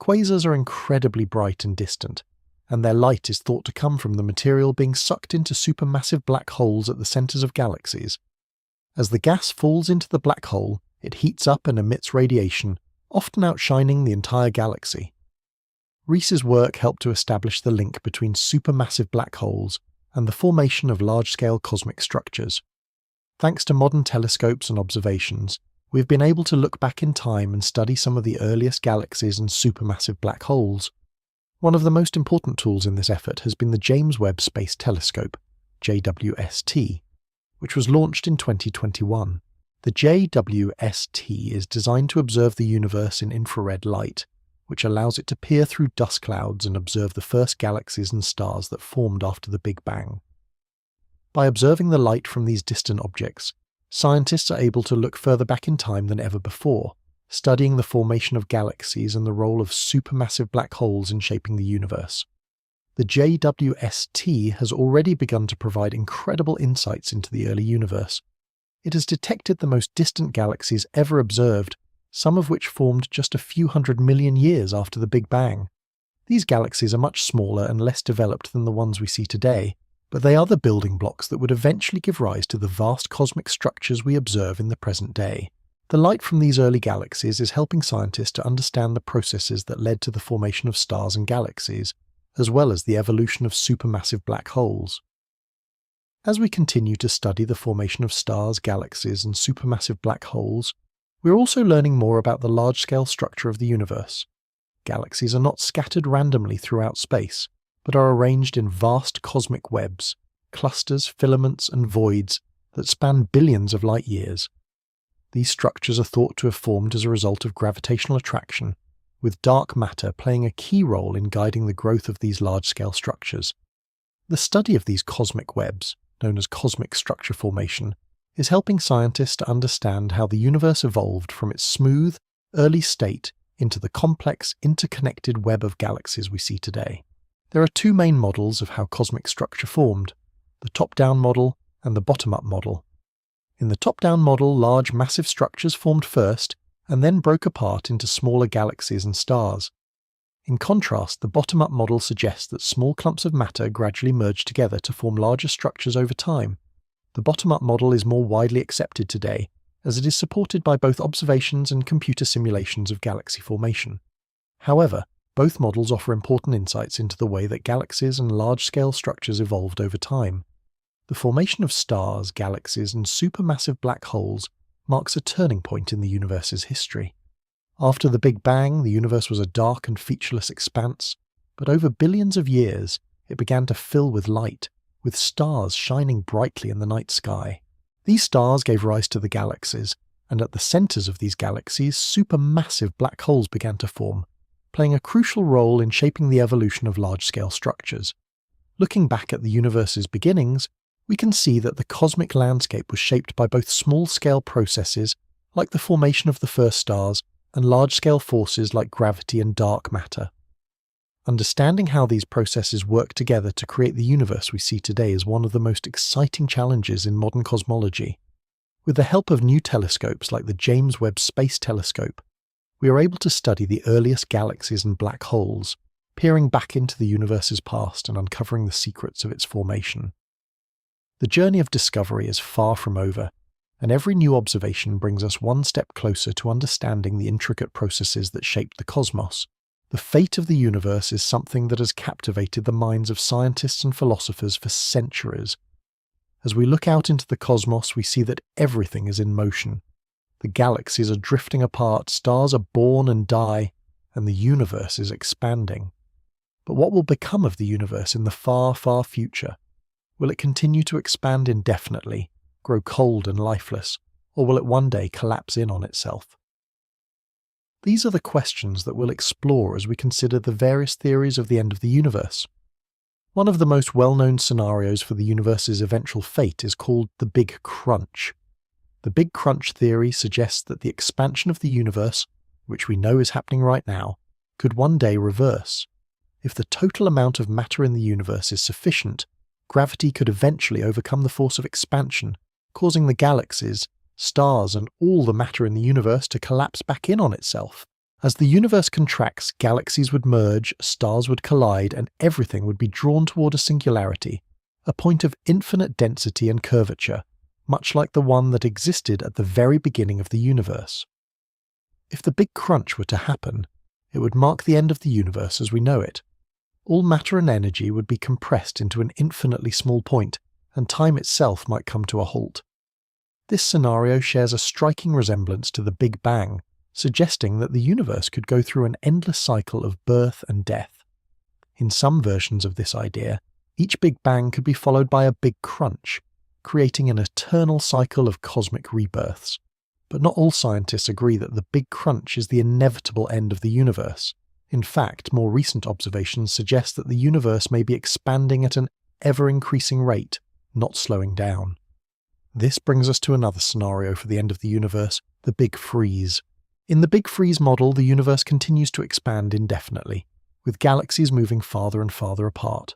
Quasars are incredibly bright and distant, and their light is thought to come from the material being sucked into supermassive black holes at the centers of galaxies. As the gas falls into the black hole, it heats up and emits radiation, often outshining the entire galaxy. Rees's work helped to establish the link between supermassive black holes and the formation of large-scale cosmic structures. Thanks to modern telescopes and observations, we've been able to look back in time and study some of the earliest galaxies and supermassive black holes. One of the most important tools in this effort has been the James Webb Space Telescope, JWST, which was launched in 2021. The JWST is designed to observe the universe in infrared light, which allows it to peer through dust clouds and observe the first galaxies and stars that formed after the Big Bang. By observing the light from these distant objects, scientists are able to look further back in time than ever before, studying the formation of galaxies and the role of supermassive black holes in shaping the universe. The JWST has already begun to provide incredible insights into the early universe. It has detected the most distant galaxies ever observed, some of which formed just a few 100 million years after the Big Bang. These galaxies are much smaller and less developed than the ones we see today, but they are the building blocks that would eventually give rise to the vast cosmic structures we observe in the present day. The light from these early galaxies is helping scientists to understand the processes that led to the formation of stars and galaxies, as well as the evolution of supermassive black holes. As we continue to study the formation of stars, galaxies, and supermassive black holes, we're also learning more about the large-scale structure of the universe. Galaxies are not scattered randomly throughout space, but are arranged in vast cosmic webs, clusters, filaments, and voids that span billions of light years. These structures are thought to have formed as a result of gravitational attraction, with dark matter playing a key role in guiding the growth of these large-scale structures. The study of these cosmic webs, known as cosmic structure formation, is helping scientists to understand how the universe evolved from its smooth, early state into the complex, interconnected web of galaxies we see today. There are two main models of how cosmic structure formed: the top-down model and the bottom-up model. In the top-down model, large, massive structures formed first and then broke apart into smaller galaxies and stars. In contrast, the bottom-up model suggests that small clumps of matter gradually merged together to form larger structures over time. The bottom-up model is more widely accepted today, as it is supported by both observations and computer simulations of galaxy formation. However, both models offer important insights into the way that galaxies and large-scale structures evolved over time. The formation of stars, galaxies, and supermassive black holes marks a turning point in the universe's history. After the Big Bang, the universe was a dark and featureless expanse, but over billions of years, it began to fill with light, with stars shining brightly in the night sky. These stars gave rise to the galaxies, and at the centers of these galaxies, supermassive black holes began to form, playing a crucial role in shaping the evolution of large-scale structures. Looking back at the universe's beginnings, we can see that the cosmic landscape was shaped by both small-scale processes, like the formation of the first stars, and large-scale forces like gravity and dark matter. Understanding how these processes work together to create the universe we see today is one of the most exciting challenges in modern cosmology. With the help of new telescopes like the James Webb Space Telescope, we are able to study the earliest galaxies and black holes, peering back into the universe's past and uncovering the secrets of its formation. The journey of discovery is far from over, and every new observation brings us one step closer to understanding the intricate processes that shaped the cosmos. The fate of the universe is something that has captivated the minds of scientists and philosophers for centuries. As we look out into the cosmos, we see that everything is in motion. The galaxies are drifting apart, stars are born and die, and the universe is expanding. But what will become of the universe in the far, far future? Will it continue to expand indefinitely, grow cold and lifeless, or will it one day collapse in on itself? These are the questions that we'll explore as we consider the various theories of the end of the universe. One of the most well-known scenarios for the universe's eventual fate is called the Big Crunch. The Big Crunch theory suggests that the expansion of the universe, which we know is happening right now, could one day reverse. If the total amount of matter in the universe is sufficient, gravity could eventually overcome the force of expansion, causing the galaxies, stars, and all the matter in the universe to collapse back in on itself. As the universe contracts, galaxies would merge, stars would collide, and everything would be drawn toward a singularity, a point of infinite density and curvature, much like the one that existed at the very beginning of the universe. If the Big Crunch were to happen, it would mark the end of the universe as we know it. All matter and energy would be compressed into an infinitely small point, and time itself might come to a halt. This scenario shares a striking resemblance to the Big Bang, suggesting that the universe could go through an endless cycle of birth and death. In some versions of this idea, each Big Bang could be followed by a Big Crunch, creating an eternal cycle of cosmic rebirths. But not all scientists agree that the Big Crunch is the inevitable end of the universe. In fact, more recent observations suggest that the universe may be expanding at an ever-increasing rate, not slowing down. This brings us to another scenario for the end of the universe, the Big Freeze. In the Big Freeze model, the universe continues to expand indefinitely, with galaxies moving farther and farther apart.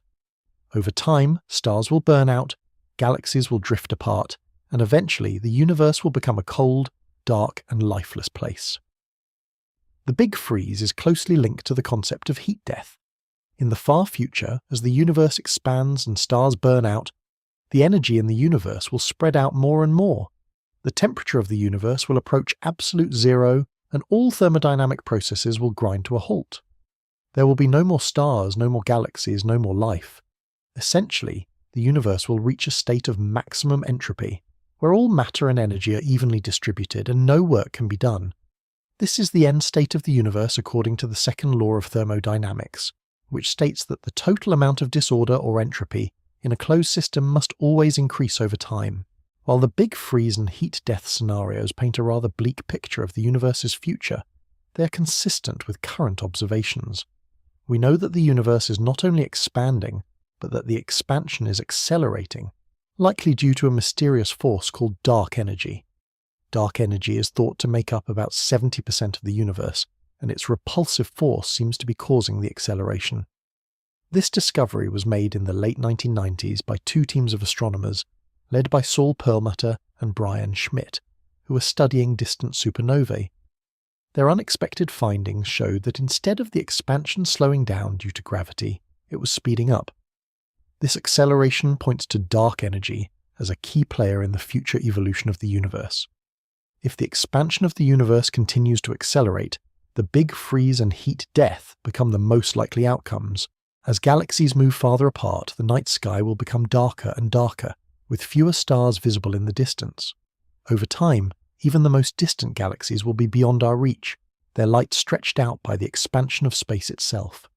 Over time, stars will burn out, galaxies will drift apart, and eventually the universe will become a cold, dark, and lifeless place. The Big Freeze is closely linked to the concept of heat death. In the far future, as the universe expands and stars burn out, the energy in the universe will spread out more and more. The temperature of the universe will approach absolute zero, and all thermodynamic processes will grind to a halt. There will be no more stars, no more galaxies, no more life. Essentially, the universe will reach a state of maximum entropy, where all matter and energy are evenly distributed and no work can be done. This is the end state of the universe according to the second law of thermodynamics, which states that the total amount of disorder or entropy in a closed system must always increase over time. While the big freeze and heat death scenarios paint a rather bleak picture of the universe's future, they are consistent with current observations. We know that the universe is not only expanding, but that the expansion is accelerating, likely due to a mysterious force called dark energy. Dark energy is thought to make up about 70% of the universe, and its repulsive force seems to be causing the acceleration. This discovery was made in the late 1990s by two teams of astronomers, led by Saul Perlmutter and Brian Schmidt, who were studying distant supernovae. Their unexpected findings showed that instead of the expansion slowing down due to gravity, it was speeding up. This acceleration points to dark energy as a key player in the future evolution of the universe. If the expansion of the universe continues to accelerate, the big freeze and heat death become the most likely outcomes. As galaxies move farther apart, the night sky will become darker and darker, with fewer stars visible in the distance. Over time, even the most distant galaxies will be beyond our reach, their light stretched out by the expansion of space itself.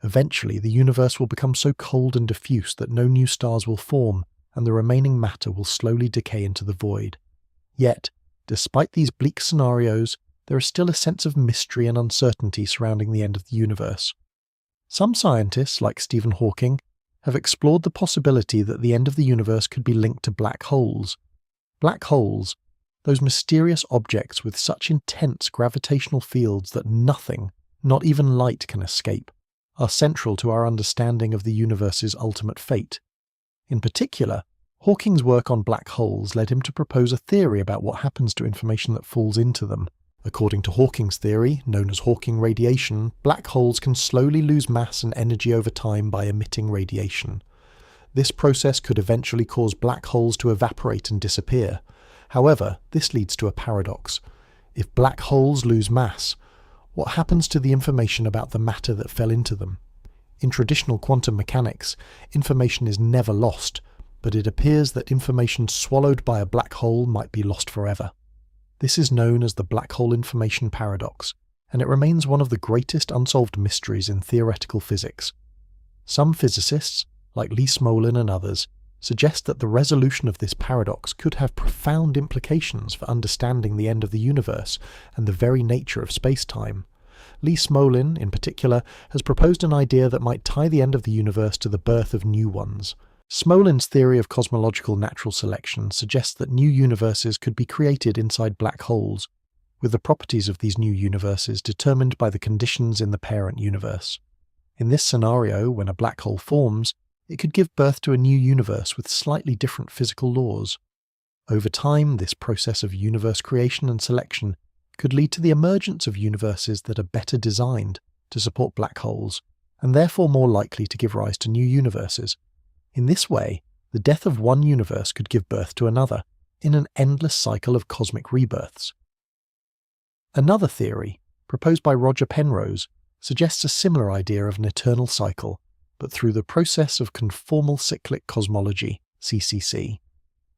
Eventually, the universe will become so cold and diffuse that no new stars will form, and the remaining matter will slowly decay into the void. Yet, despite these bleak scenarios, there is still a sense of mystery and uncertainty surrounding the end of the universe. Some scientists, like Stephen Hawking, have explored the possibility that the end of the universe could be linked to black holes. Black holes, those mysterious objects with such intense gravitational fields that nothing, not even light, can escape, are central to our understanding of the universe's ultimate fate. In particular, Hawking's work on black holes led him to propose a theory about what happens to information that falls into them. According to Hawking's theory, known as Hawking radiation, black holes can slowly lose mass and energy over time by emitting radiation. This process could eventually cause black holes to evaporate and disappear. However, this leads to a paradox. If black holes lose mass, what happens to the information about the matter that fell into them? In traditional quantum mechanics, information is never lost, but it appears that information swallowed by a black hole might be lost forever. This is known as the black hole information paradox, and it remains one of the greatest unsolved mysteries in theoretical physics. Some physicists, like Lee Smolin and others, suggest that the resolution of this paradox could have profound implications for understanding the end of the universe and the very nature of space-time. Lee Smolin, in particular, has proposed an idea that might tie the end of the universe to the birth of new ones. Smolin's theory of cosmological natural selection suggests that new universes could be created inside black holes, with the properties of these new universes determined by the conditions in the parent universe. In this scenario, when a black hole forms, it could give birth to a new universe with slightly different physical laws. Over time, this process of universe creation and selection could lead to the emergence of universes that are better designed to support black holes, and therefore more likely to give rise to new universes. In this way, the death of one universe could give birth to another, in an endless cycle of cosmic rebirths. Another theory, proposed by Roger Penrose, suggests a similar idea of an eternal cycle, but through the process of conformal cyclic cosmology, CCC.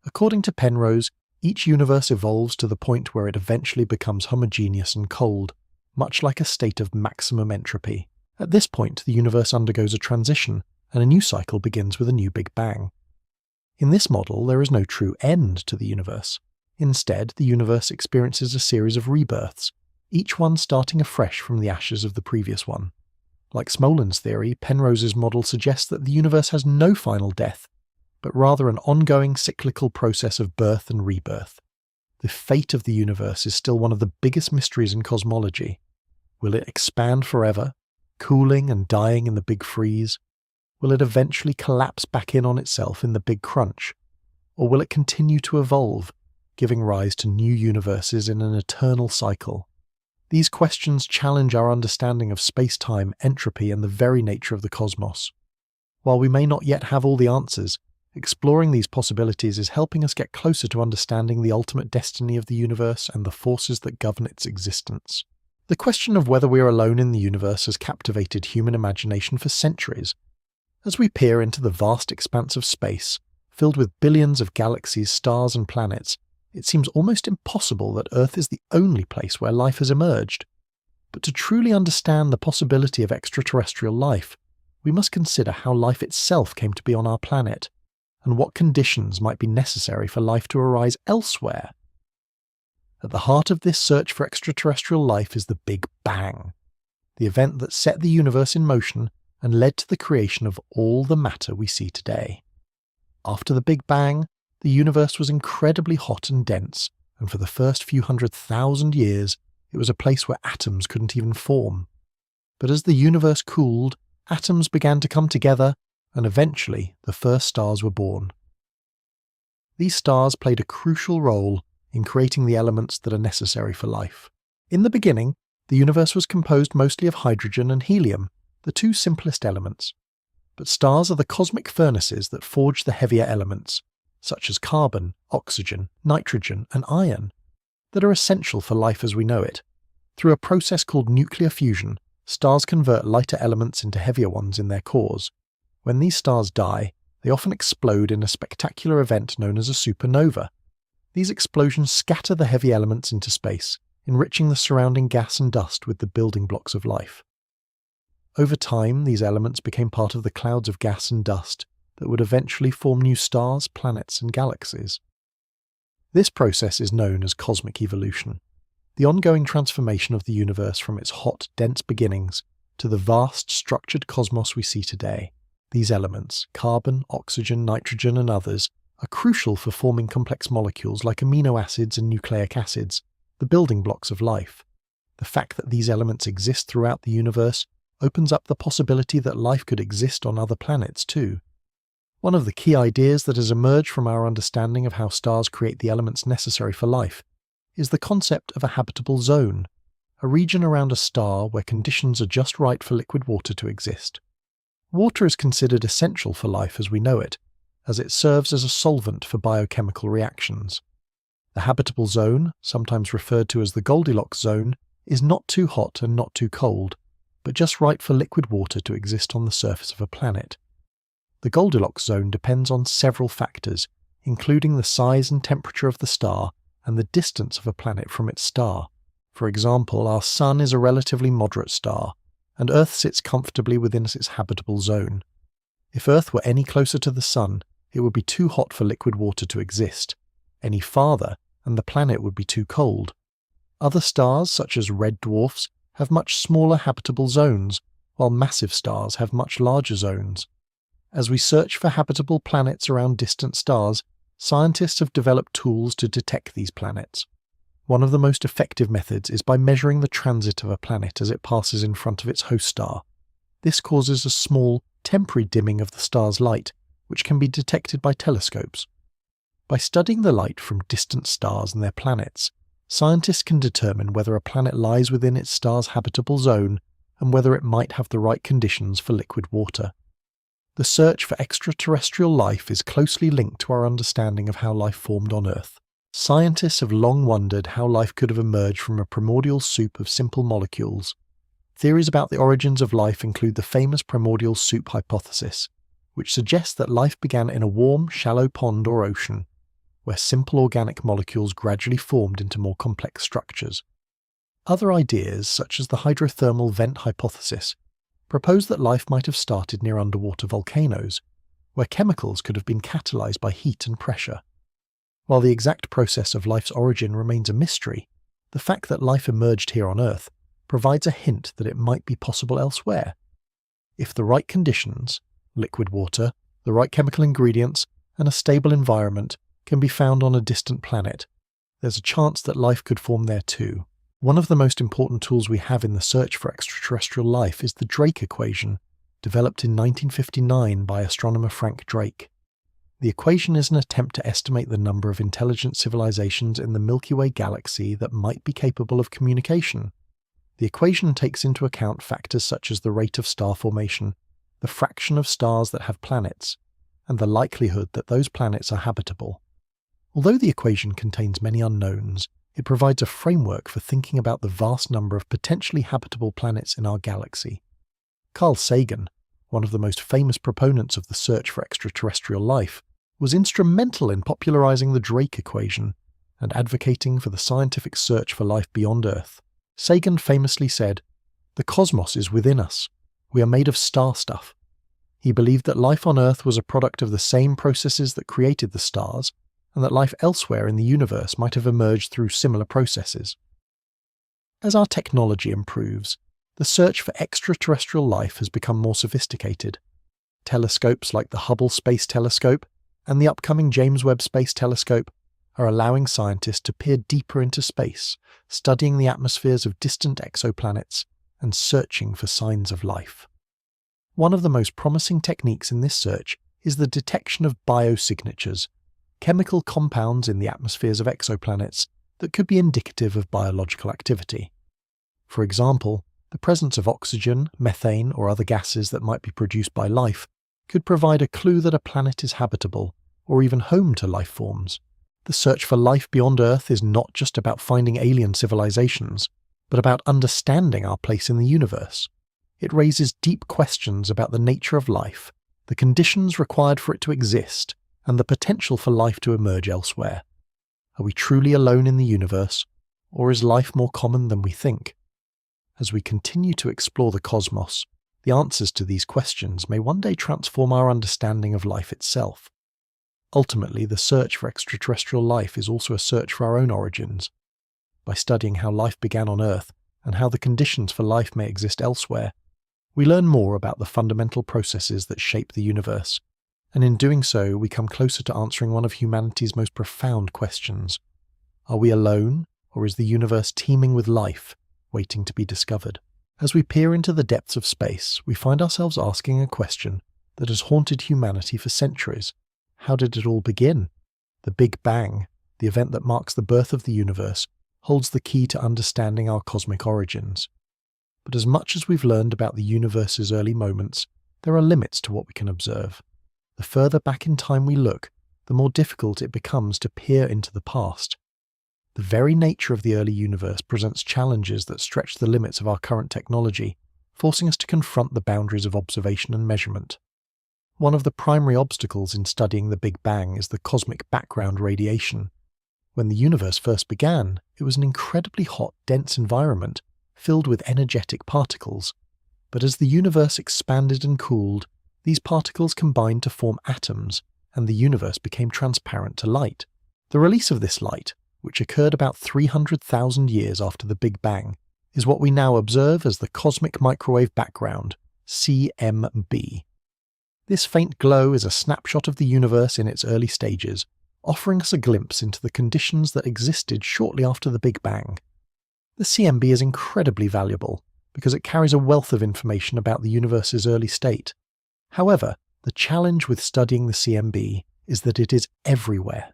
According to Penrose, each universe evolves to the point where it eventually becomes homogeneous and cold, much like a state of maximum entropy. At this point, the universe undergoes a transition, and a new cycle begins with a new Big Bang. In this model, there is no true end to the universe. Instead, the universe experiences a series of rebirths, each one starting afresh from the ashes of the previous one. Like Smolin's theory, Penrose's model suggests that the universe has no final death, but rather an ongoing cyclical process of birth and rebirth. The fate of the universe is still one of the biggest mysteries in cosmology. Will it expand forever, cooling and dying in the Big Freeze? Will it eventually collapse back in on itself in the Big Crunch? Or will it continue to evolve, giving rise to new universes in an eternal cycle? These questions challenge our understanding of space-time, entropy, and the very nature of the cosmos. While we may not yet have all the answers, exploring these possibilities is helping us get closer to understanding the ultimate destiny of the universe and the forces that govern its existence. The question of whether we are alone in the universe has captivated human imagination for centuries. As we peer into the vast expanse of space, filled with billions of galaxies, stars and planets, it seems almost impossible that Earth is the only place where life has emerged. But to truly understand the possibility of extraterrestrial life, we must consider how life itself came to be on our planet, and what conditions might be necessary for life to arise elsewhere. At the heart of this search for extraterrestrial life is the Big Bang, the event that set the universe in motion and led to the creation of all the matter we see today. After the Big Bang, the universe was incredibly hot and dense, and for the first few 100,000 years, it was a place where atoms couldn't even form. But as the universe cooled, atoms began to come together, and eventually the first stars were born. These stars played a crucial role in creating the elements that are necessary for life. In the beginning, the universe was composed mostly of hydrogen and helium, the two simplest elements. But stars are the cosmic furnaces that forge the heavier elements, such as carbon, oxygen, nitrogen, and iron, that are essential for life as we know it. Through a process called nuclear fusion, stars convert lighter elements into heavier ones in their cores. When these stars die, they often explode in a spectacular event known as a supernova. These explosions scatter the heavy elements into space, enriching the surrounding gas and dust with the building blocks of life. Over time, these elements became part of the clouds of gas and dust that would eventually form new stars, planets, and galaxies. This process is known as cosmic evolution, the ongoing transformation of the universe from its hot, dense beginnings to the vast, structured cosmos we see today. These elements, carbon, oxygen, nitrogen, and others, are crucial for forming complex molecules like amino acids and nucleic acids, the building blocks of life. The fact that these elements exist throughout the universe opens up the possibility that life could exist on other planets too. One of the key ideas that has emerged from our understanding of how stars create the elements necessary for life is the concept of a habitable zone, a region around a star where conditions are just right for liquid water to exist. Water is considered essential for life as we know it, as it serves as a solvent for biochemical reactions. The habitable zone, sometimes referred to as the Goldilocks zone, is not too hot and not too cold, but just right for liquid water to exist on the surface of a planet. The Goldilocks zone depends on several factors, including the size and temperature of the star and the distance of a planet from its star. For example, our Sun is a relatively moderate star, and Earth sits comfortably within its habitable zone. If Earth were any closer to the Sun, it would be too hot for liquid water to exist. Any farther, and the planet would be too cold. Other stars, such as red dwarfs, have much smaller habitable zones, while massive stars have much larger zones. As we search for habitable planets around distant stars, scientists have developed tools to detect these planets. One of the most effective methods is by measuring the transit of a planet as it passes in front of its host star. This causes a small, temporary dimming of the star's light, which can be detected by telescopes. By studying the light from distant stars and their planets, scientists can determine whether a planet lies within its star's habitable zone and whether it might have the right conditions for liquid water. The search for extraterrestrial life is closely linked to our understanding of how life formed on Earth. Scientists have long wondered how life could have emerged from a primordial soup of simple molecules. Theories about the origins of life include the famous primordial soup hypothesis, which suggests that life began in a warm, shallow pond or ocean, where simple organic molecules gradually formed into more complex structures. Other ideas, such as the hydrothermal vent hypothesis, propose that life might have started near underwater volcanoes, where chemicals could have been catalyzed by heat and pressure. While the exact process of life's origin remains a mystery, the fact that life emerged here on Earth provides a hint that it might be possible elsewhere. If the right conditions, liquid water, the right chemical ingredients, and a stable environment can be found on a distant planet, there's a chance that life could form there too. One of the most important tools we have in the search for extraterrestrial life is the Drake equation, developed in 1959 by astronomer Frank Drake. The equation is an attempt to estimate the number of intelligent civilizations in the Milky Way galaxy that might be capable of communication. The equation takes into account factors such as the rate of star formation, the fraction of stars that have planets, and the likelihood that those planets are habitable. Although the equation contains many unknowns, it provides a framework for thinking about the vast number of potentially habitable planets in our galaxy. Carl Sagan, one of the most famous proponents of the search for extraterrestrial life, was instrumental in popularizing the Drake equation and advocating for the scientific search for life beyond Earth. Sagan famously said, "The cosmos is within us. We are made of star stuff." He believed that life on Earth was a product of the same processes that created the stars, and that life elsewhere in the universe might have emerged through similar processes. As our technology improves, the search for extraterrestrial life has become more sophisticated. Telescopes like the Hubble Space Telescope and the upcoming James Webb Space Telescope are allowing scientists to peer deeper into space, studying the atmospheres of distant exoplanets and searching for signs of life. One of the most promising techniques in this search is the detection of biosignatures, chemical compounds in the atmospheres of exoplanets that could be indicative of biological activity. For example, the presence of oxygen, methane, or other gases that might be produced by life could provide a clue that a planet is habitable, or even home to life forms. The search for life beyond Earth is not just about finding alien civilizations, but about understanding our place in the universe. It raises deep questions about the nature of life, the conditions required for it to exist, and the potential for life to emerge elsewhere. Are we truly alone in the universe, or is life more common than we think? As we continue to explore the cosmos, the answers to these questions may one day transform our understanding of life itself. Ultimately, the search for extraterrestrial life is also a search for our own origins. By studying how life began on Earth and how the conditions for life may exist elsewhere, we learn more about the fundamental processes that shape the universe, and in doing so we come closer to answering one of humanity's most profound questions. Are we alone, or is the universe teeming with life, waiting to be discovered? As we peer into the depths of space, we find ourselves asking a question that has haunted humanity for centuries. How did it all begin? The Big Bang, the event that marks the birth of the universe, holds the key to understanding our cosmic origins. But as much as we've learned about the universe's early moments, there are limits to what we can observe. The further back in time we look, the more difficult it becomes to peer into the past. The very nature of the early universe presents challenges that stretch the limits of our current technology, forcing us to confront the boundaries of observation and measurement. One of the primary obstacles in studying the Big Bang is the cosmic background radiation. When the universe first began, it was an incredibly hot, dense environment filled with energetic particles. But as the universe expanded and cooled, these particles combined to form atoms, and the universe became transparent to light. The release of this light, which occurred about 300,000 years after the Big Bang, is what we now observe as the cosmic microwave background, CMB. This faint glow is a snapshot of the universe in its early stages, offering us a glimpse into the conditions that existed shortly after the Big Bang. The CMB is incredibly valuable because it carries a wealth of information about the universe's early state. However, the challenge with studying the CMB is that it is everywhere.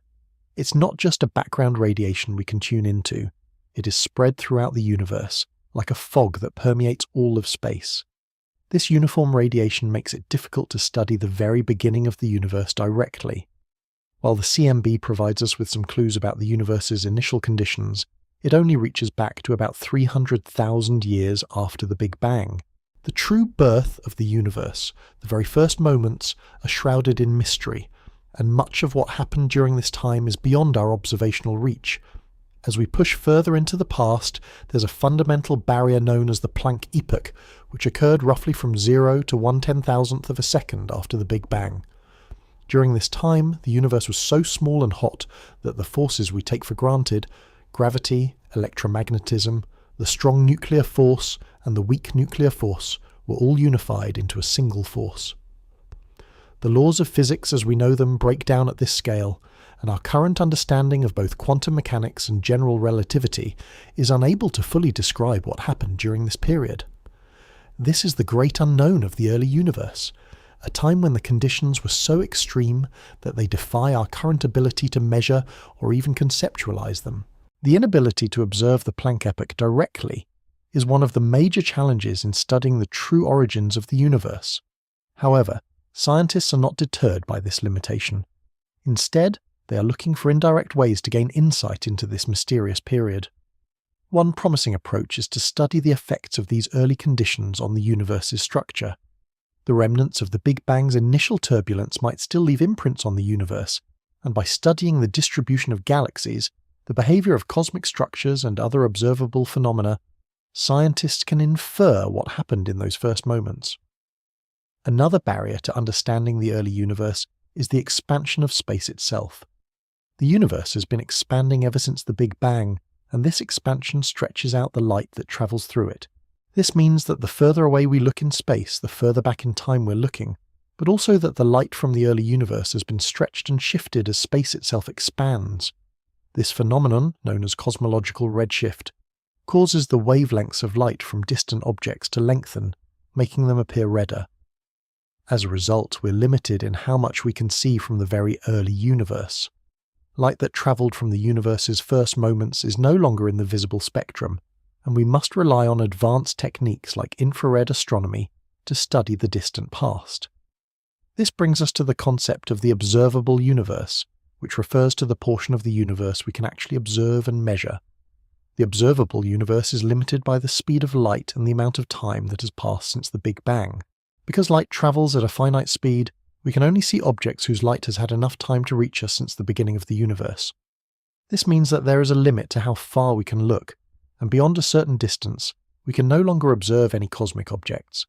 It's not just a background radiation we can tune into, it is spread throughout the universe, like a fog that permeates all of space. This uniform radiation makes it difficult to study the very beginning of the universe directly. While the CMB provides us with some clues about the universe's initial conditions, it only reaches back to about 300,000 years after the Big Bang. The true birth of the universe, the very first moments, are shrouded in mystery, and much of what happened during this time is beyond our observational reach. As we push further into the past, there's a fundamental barrier known as the Planck epoch, which occurred roughly from 0 to 1/10,000th of a second after the Big Bang. During this time, the universe was so small and hot that the forces we take for granted, gravity, electromagnetism, the strong nuclear force, and the weak nuclear force, were all unified into a single force. The laws of physics as we know them break down at this scale, and our current understanding of both quantum mechanics and general relativity is unable to fully describe what happened during this period. This is the great unknown of the early universe, a time when the conditions were so extreme that they defy our current ability to measure or even conceptualize them. The inability to observe the Planck epoch directly is one of the major challenges in studying the true origins of the universe. However, scientists are not deterred by this limitation. Instead, they are looking for indirect ways to gain insight into this mysterious period. One promising approach is to study the effects of these early conditions on the universe's structure. The The remnants of the Big Bang's initial turbulence might still leave imprints on the universe, and by studying the distribution of galaxies, the behavior of cosmic structures and other observable phenomena, scientists can infer what happened in those first moments. Another barrier to understanding the early universe is the expansion of space itself. The universe has been expanding ever since the Big Bang, and this expansion stretches out the light that travels through it. This means that the further away we look in space, the further back in time we're looking, but also that the light from the early universe has been stretched and shifted as space itself expands. This phenomenon, known as cosmological redshift, causes the wavelengths of light from distant objects to lengthen, making them appear redder. As a result, we're limited in how much we can see from the very early universe. Light that travelled from the universe's first moments is no longer in the visible spectrum, and we must rely on advanced techniques like infrared astronomy to study the distant past. This brings us to the concept of the observable universe, which refers to the portion of the universe we can actually observe and measure. The observable universe is limited by the speed of light and the amount of time that has passed since the Big Bang. Because light travels at a finite speed, we can only see objects whose light has had enough time to reach us since the beginning of the universe. This means that there is a limit to how far we can look, and beyond a certain distance, we can no longer observe any cosmic objects.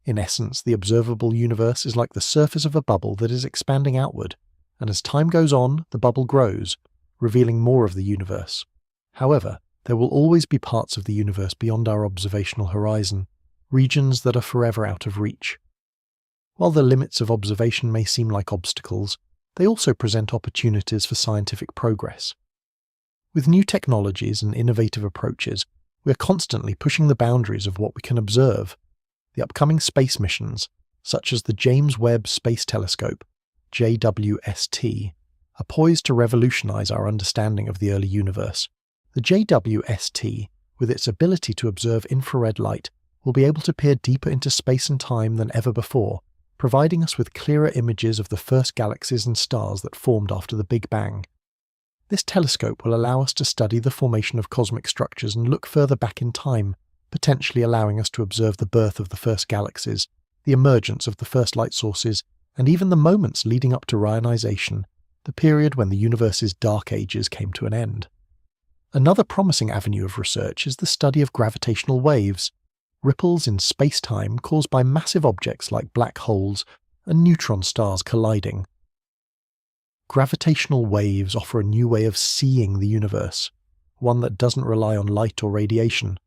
In essence, the observable universe is like the surface of a bubble that is expanding outward, and as time goes on, the bubble grows, revealing more of the universe. However, there will always be parts of the universe beyond our observational horizon, regions that are forever out of reach. While the limits of observation may seem like obstacles, they also present opportunities for scientific progress. With new technologies and innovative approaches, we are constantly pushing the boundaries of what we can observe. The upcoming space missions, such as the James Webb Space Telescope, JWST, are poised to revolutionize our understanding of the early universe. The JWST, with its ability to observe infrared light, will be able to peer deeper into space and time than ever before, providing us with clearer images of the first galaxies and stars that formed after the Big Bang. This telescope will allow us to study the formation of cosmic structures and look further back in time, potentially allowing us to observe the birth of the first galaxies, the emergence of the first light sources, and even the moments leading up to Ryanization, the period when the universe's dark ages came to an end. Another promising avenue of research is the study of gravitational waves, ripples in space-time caused by massive objects like black holes and neutron stars colliding. Gravitational waves offer a new way of seeing the universe, one that doesn't rely on light or radiation.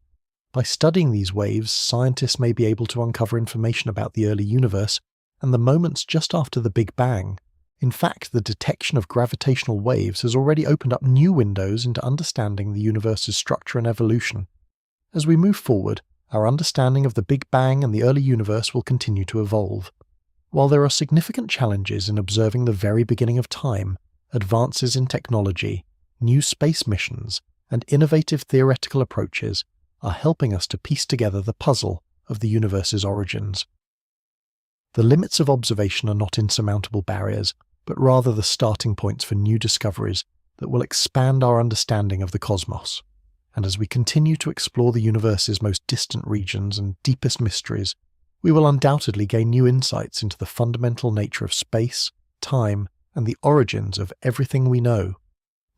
By studying these waves, scientists may be able to uncover information about the early universe and the moments just after the Big Bang. In fact, the detection of gravitational waves has already opened up new windows into understanding the universe's structure and evolution. As we move forward, our understanding of the Big Bang and the early universe will continue to evolve. While there are significant challenges in observing the very beginning of time, advances in technology, new space missions, and innovative theoretical approaches are helping us to piece together the puzzle of the universe's origins. The limits of observation are not insurmountable barriers, but rather the starting points for new discoveries that will expand our understanding of the cosmos. And as we continue to explore the universe's most distant regions and deepest mysteries, we will undoubtedly gain new insights into the fundamental nature of space, time, and the origins of everything we know.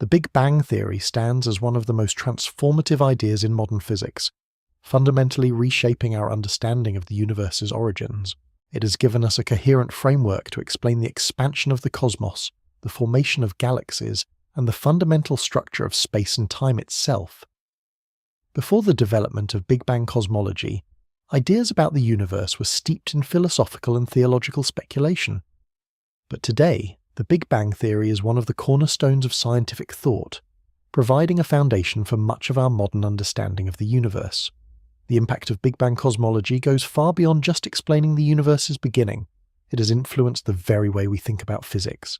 The Big Bang theory stands as one of the most transformative ideas in modern physics, fundamentally reshaping our understanding of the universe's origins. It has given us a coherent framework to explain the expansion of the cosmos, the formation of galaxies, and the fundamental structure of space and time itself. Before the development of Big Bang cosmology, ideas about the universe were steeped in philosophical and theological speculation. But today, the Big Bang theory is one of the cornerstones of scientific thought, providing a foundation for much of our modern understanding of the universe. The impact of Big Bang cosmology goes far beyond just explaining the universe's beginning. It has influenced the very way we think about physics.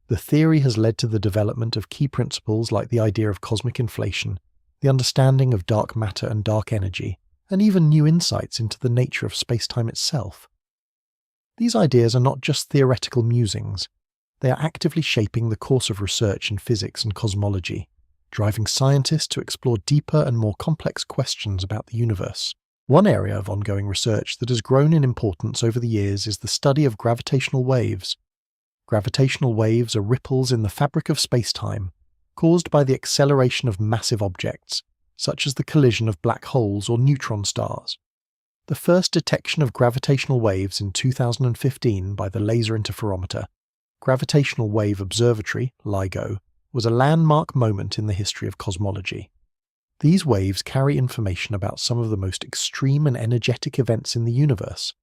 The theory has led to the development of key principles like the idea of cosmic inflation, the understanding of dark matter and dark energy, and even new insights into the nature of space-time itself. These ideas are not just theoretical musings. They are actively shaping the course of research in physics and cosmology, driving scientists to explore deeper and more complex questions about the universe. One area of ongoing research that has grown in importance over the years is the study of gravitational waves. Gravitational waves are ripples in the fabric of space-time, caused by the acceleration of massive objects, such as the collision of black holes or neutron stars. The first detection of gravitational waves in 2015 by the Laser Interferometer, Gravitational Wave Observatory, LIGO, was a landmark moment in the history of cosmology. These waves carry information about some of the most extreme and energetic events in the universe,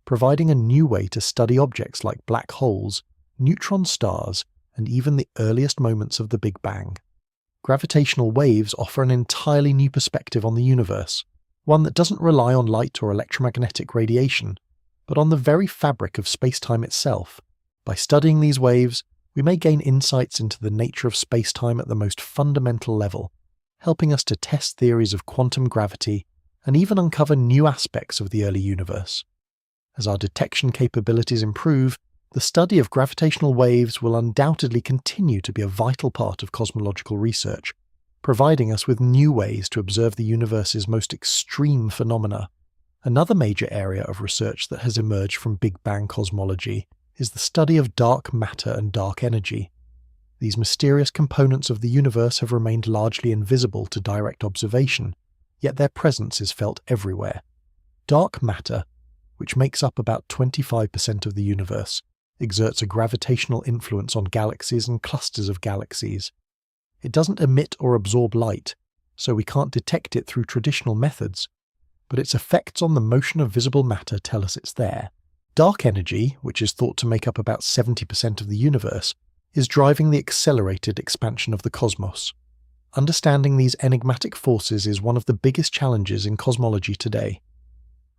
providing a new way to study objects like black holes, neutron stars, and even the earliest moments of the Big Bang. Gravitational waves offer an entirely new perspective on the universe, one that doesn't rely on light or electromagnetic radiation, but on the very fabric of space-time itself. By studying these waves, we may gain insights into the nature of space-time at the most fundamental level, helping us to test theories of quantum gravity and even uncover new aspects of the early universe. As our detection capabilities improve, the study of gravitational waves will undoubtedly continue to be a vital part of cosmological research, providing us with new ways to observe the universe's most extreme phenomena. Another major area of research that has emerged from Big Bang cosmology is the study of dark matter and dark energy. These mysterious components of the universe have remained largely invisible to direct observation, yet their presence is felt everywhere. Dark matter, which makes up about 25% of the universe, exerts a gravitational influence on galaxies and clusters of galaxies. It doesn't emit or absorb light, so we can't detect it through traditional methods, but its effects on the motion of visible matter tell us it's there. Dark energy, which is thought to make up about 70% of the universe, is driving the accelerated expansion of the cosmos. Understanding these enigmatic forces is one of the biggest challenges in cosmology today.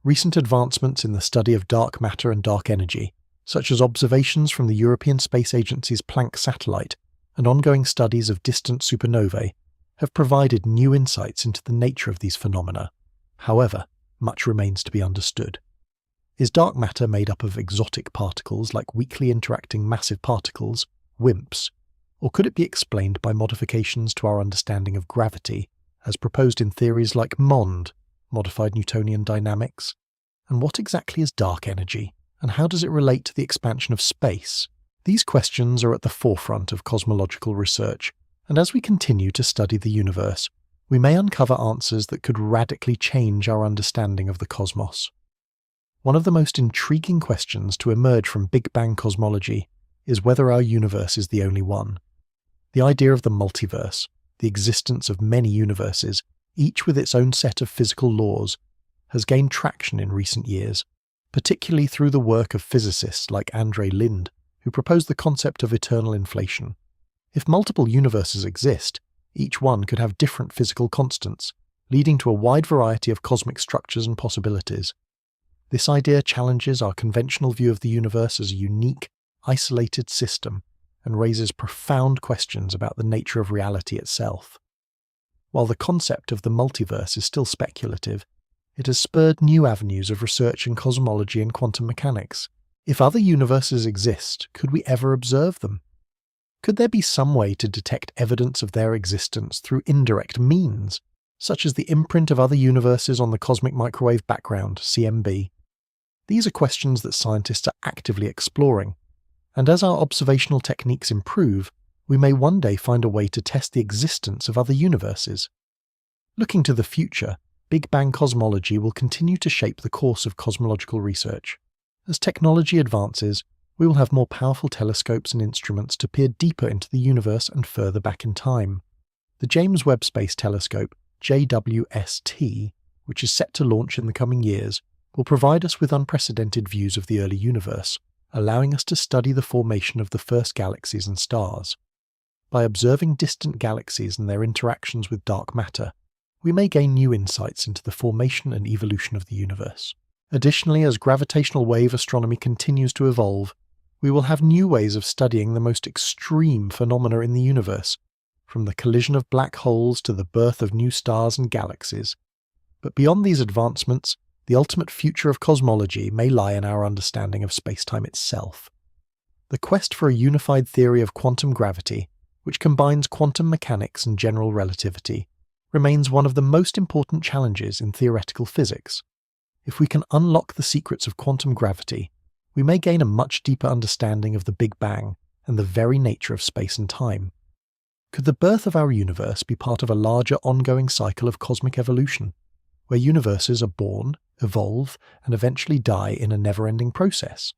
Recent advancements in the study of dark matter and dark energy, such as observations from the European Space Agency's Planck satellite and ongoing studies of distant supernovae, have provided new insights into the nature of these phenomena. However, much remains to be understood. Is dark matter made up of exotic particles like weakly interacting massive particles, WIMPs, or could it be explained by modifications to our understanding of gravity, as proposed in theories like MOND, modified Newtonian dynamics? And what exactly is dark energy, and how does it relate to the expansion of space? These questions are at the forefront of cosmological research, and as we continue to study the universe, we may uncover answers that could radically change our understanding of the cosmos. One of the most intriguing questions to emerge from Big Bang cosmology is whether our universe is the only one. The idea of the multiverse, the existence of many universes, each with its own set of physical laws, has gained traction in recent years, particularly through the work of physicists like Andre Linde, who proposed the concept of eternal inflation. If multiple universes exist, each one could have different physical constants, leading to a wide variety of cosmic structures and possibilities. This idea challenges our conventional view of the universe as a unique, isolated system, and raises profound questions about the nature of reality itself. While the concept of the multiverse is still speculative, it has spurred new avenues of research in cosmology and quantum mechanics. If other universes exist, could we ever observe them? Could there be some way to detect evidence of their existence through indirect means, such as the imprint of other universes on the cosmic microwave background, CMB? These are questions that scientists are actively exploring, and as our observational techniques improve, we may one day find a way to test the existence of other universes. Looking to the future, Big Bang cosmology will continue to shape the course of cosmological research. As technology advances, we will have more powerful telescopes and instruments to peer deeper into the universe and further back in time. The James Webb Space Telescope, JWST, which is set to launch in the coming years, will provide us with unprecedented views of the early universe, allowing us to study the formation of the first galaxies and stars. By observing distant galaxies and their interactions with dark matter, we may gain new insights into the formation and evolution of the universe. Additionally, as gravitational wave astronomy continues to evolve, we will have new ways of studying the most extreme phenomena in the universe, from the collision of black holes to the birth of new stars and galaxies. But beyond these advancements, the ultimate future of cosmology may lie in our understanding of spacetime itself. The quest for a unified theory of quantum gravity, which combines quantum mechanics and general relativity, remains one of the most important challenges in theoretical physics. If we can unlock the secrets of quantum gravity, we may gain a much deeper understanding of the Big Bang and the very nature of space and time. Could the birth of our universe be part of a larger ongoing cycle of cosmic evolution, where universes are born, evolve, and eventually die in a never-ending process?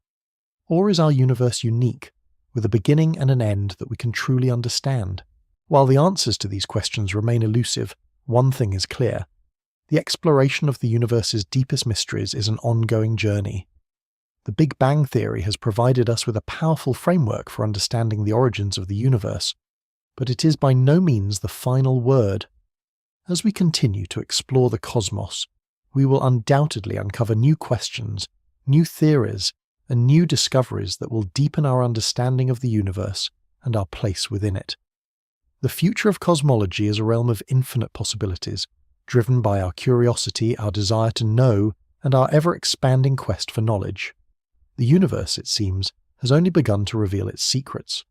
Or is our universe unique, with a beginning and an end that we can truly understand? While the answers to these questions remain elusive, one thing is clear. The exploration of the universe's deepest mysteries is an ongoing journey. The Big Bang Theory has provided us with a powerful framework for understanding the origins of the universe, but it is by no means the final word. As we continue to explore the cosmos, we will undoubtedly uncover new questions, new theories, and new discoveries that will deepen our understanding of the universe and our place within it. The future of cosmology is a realm of infinite possibilities, driven by our curiosity, our desire to know, and our ever-expanding quest for knowledge. The universe, it seems, has only begun to reveal its secrets.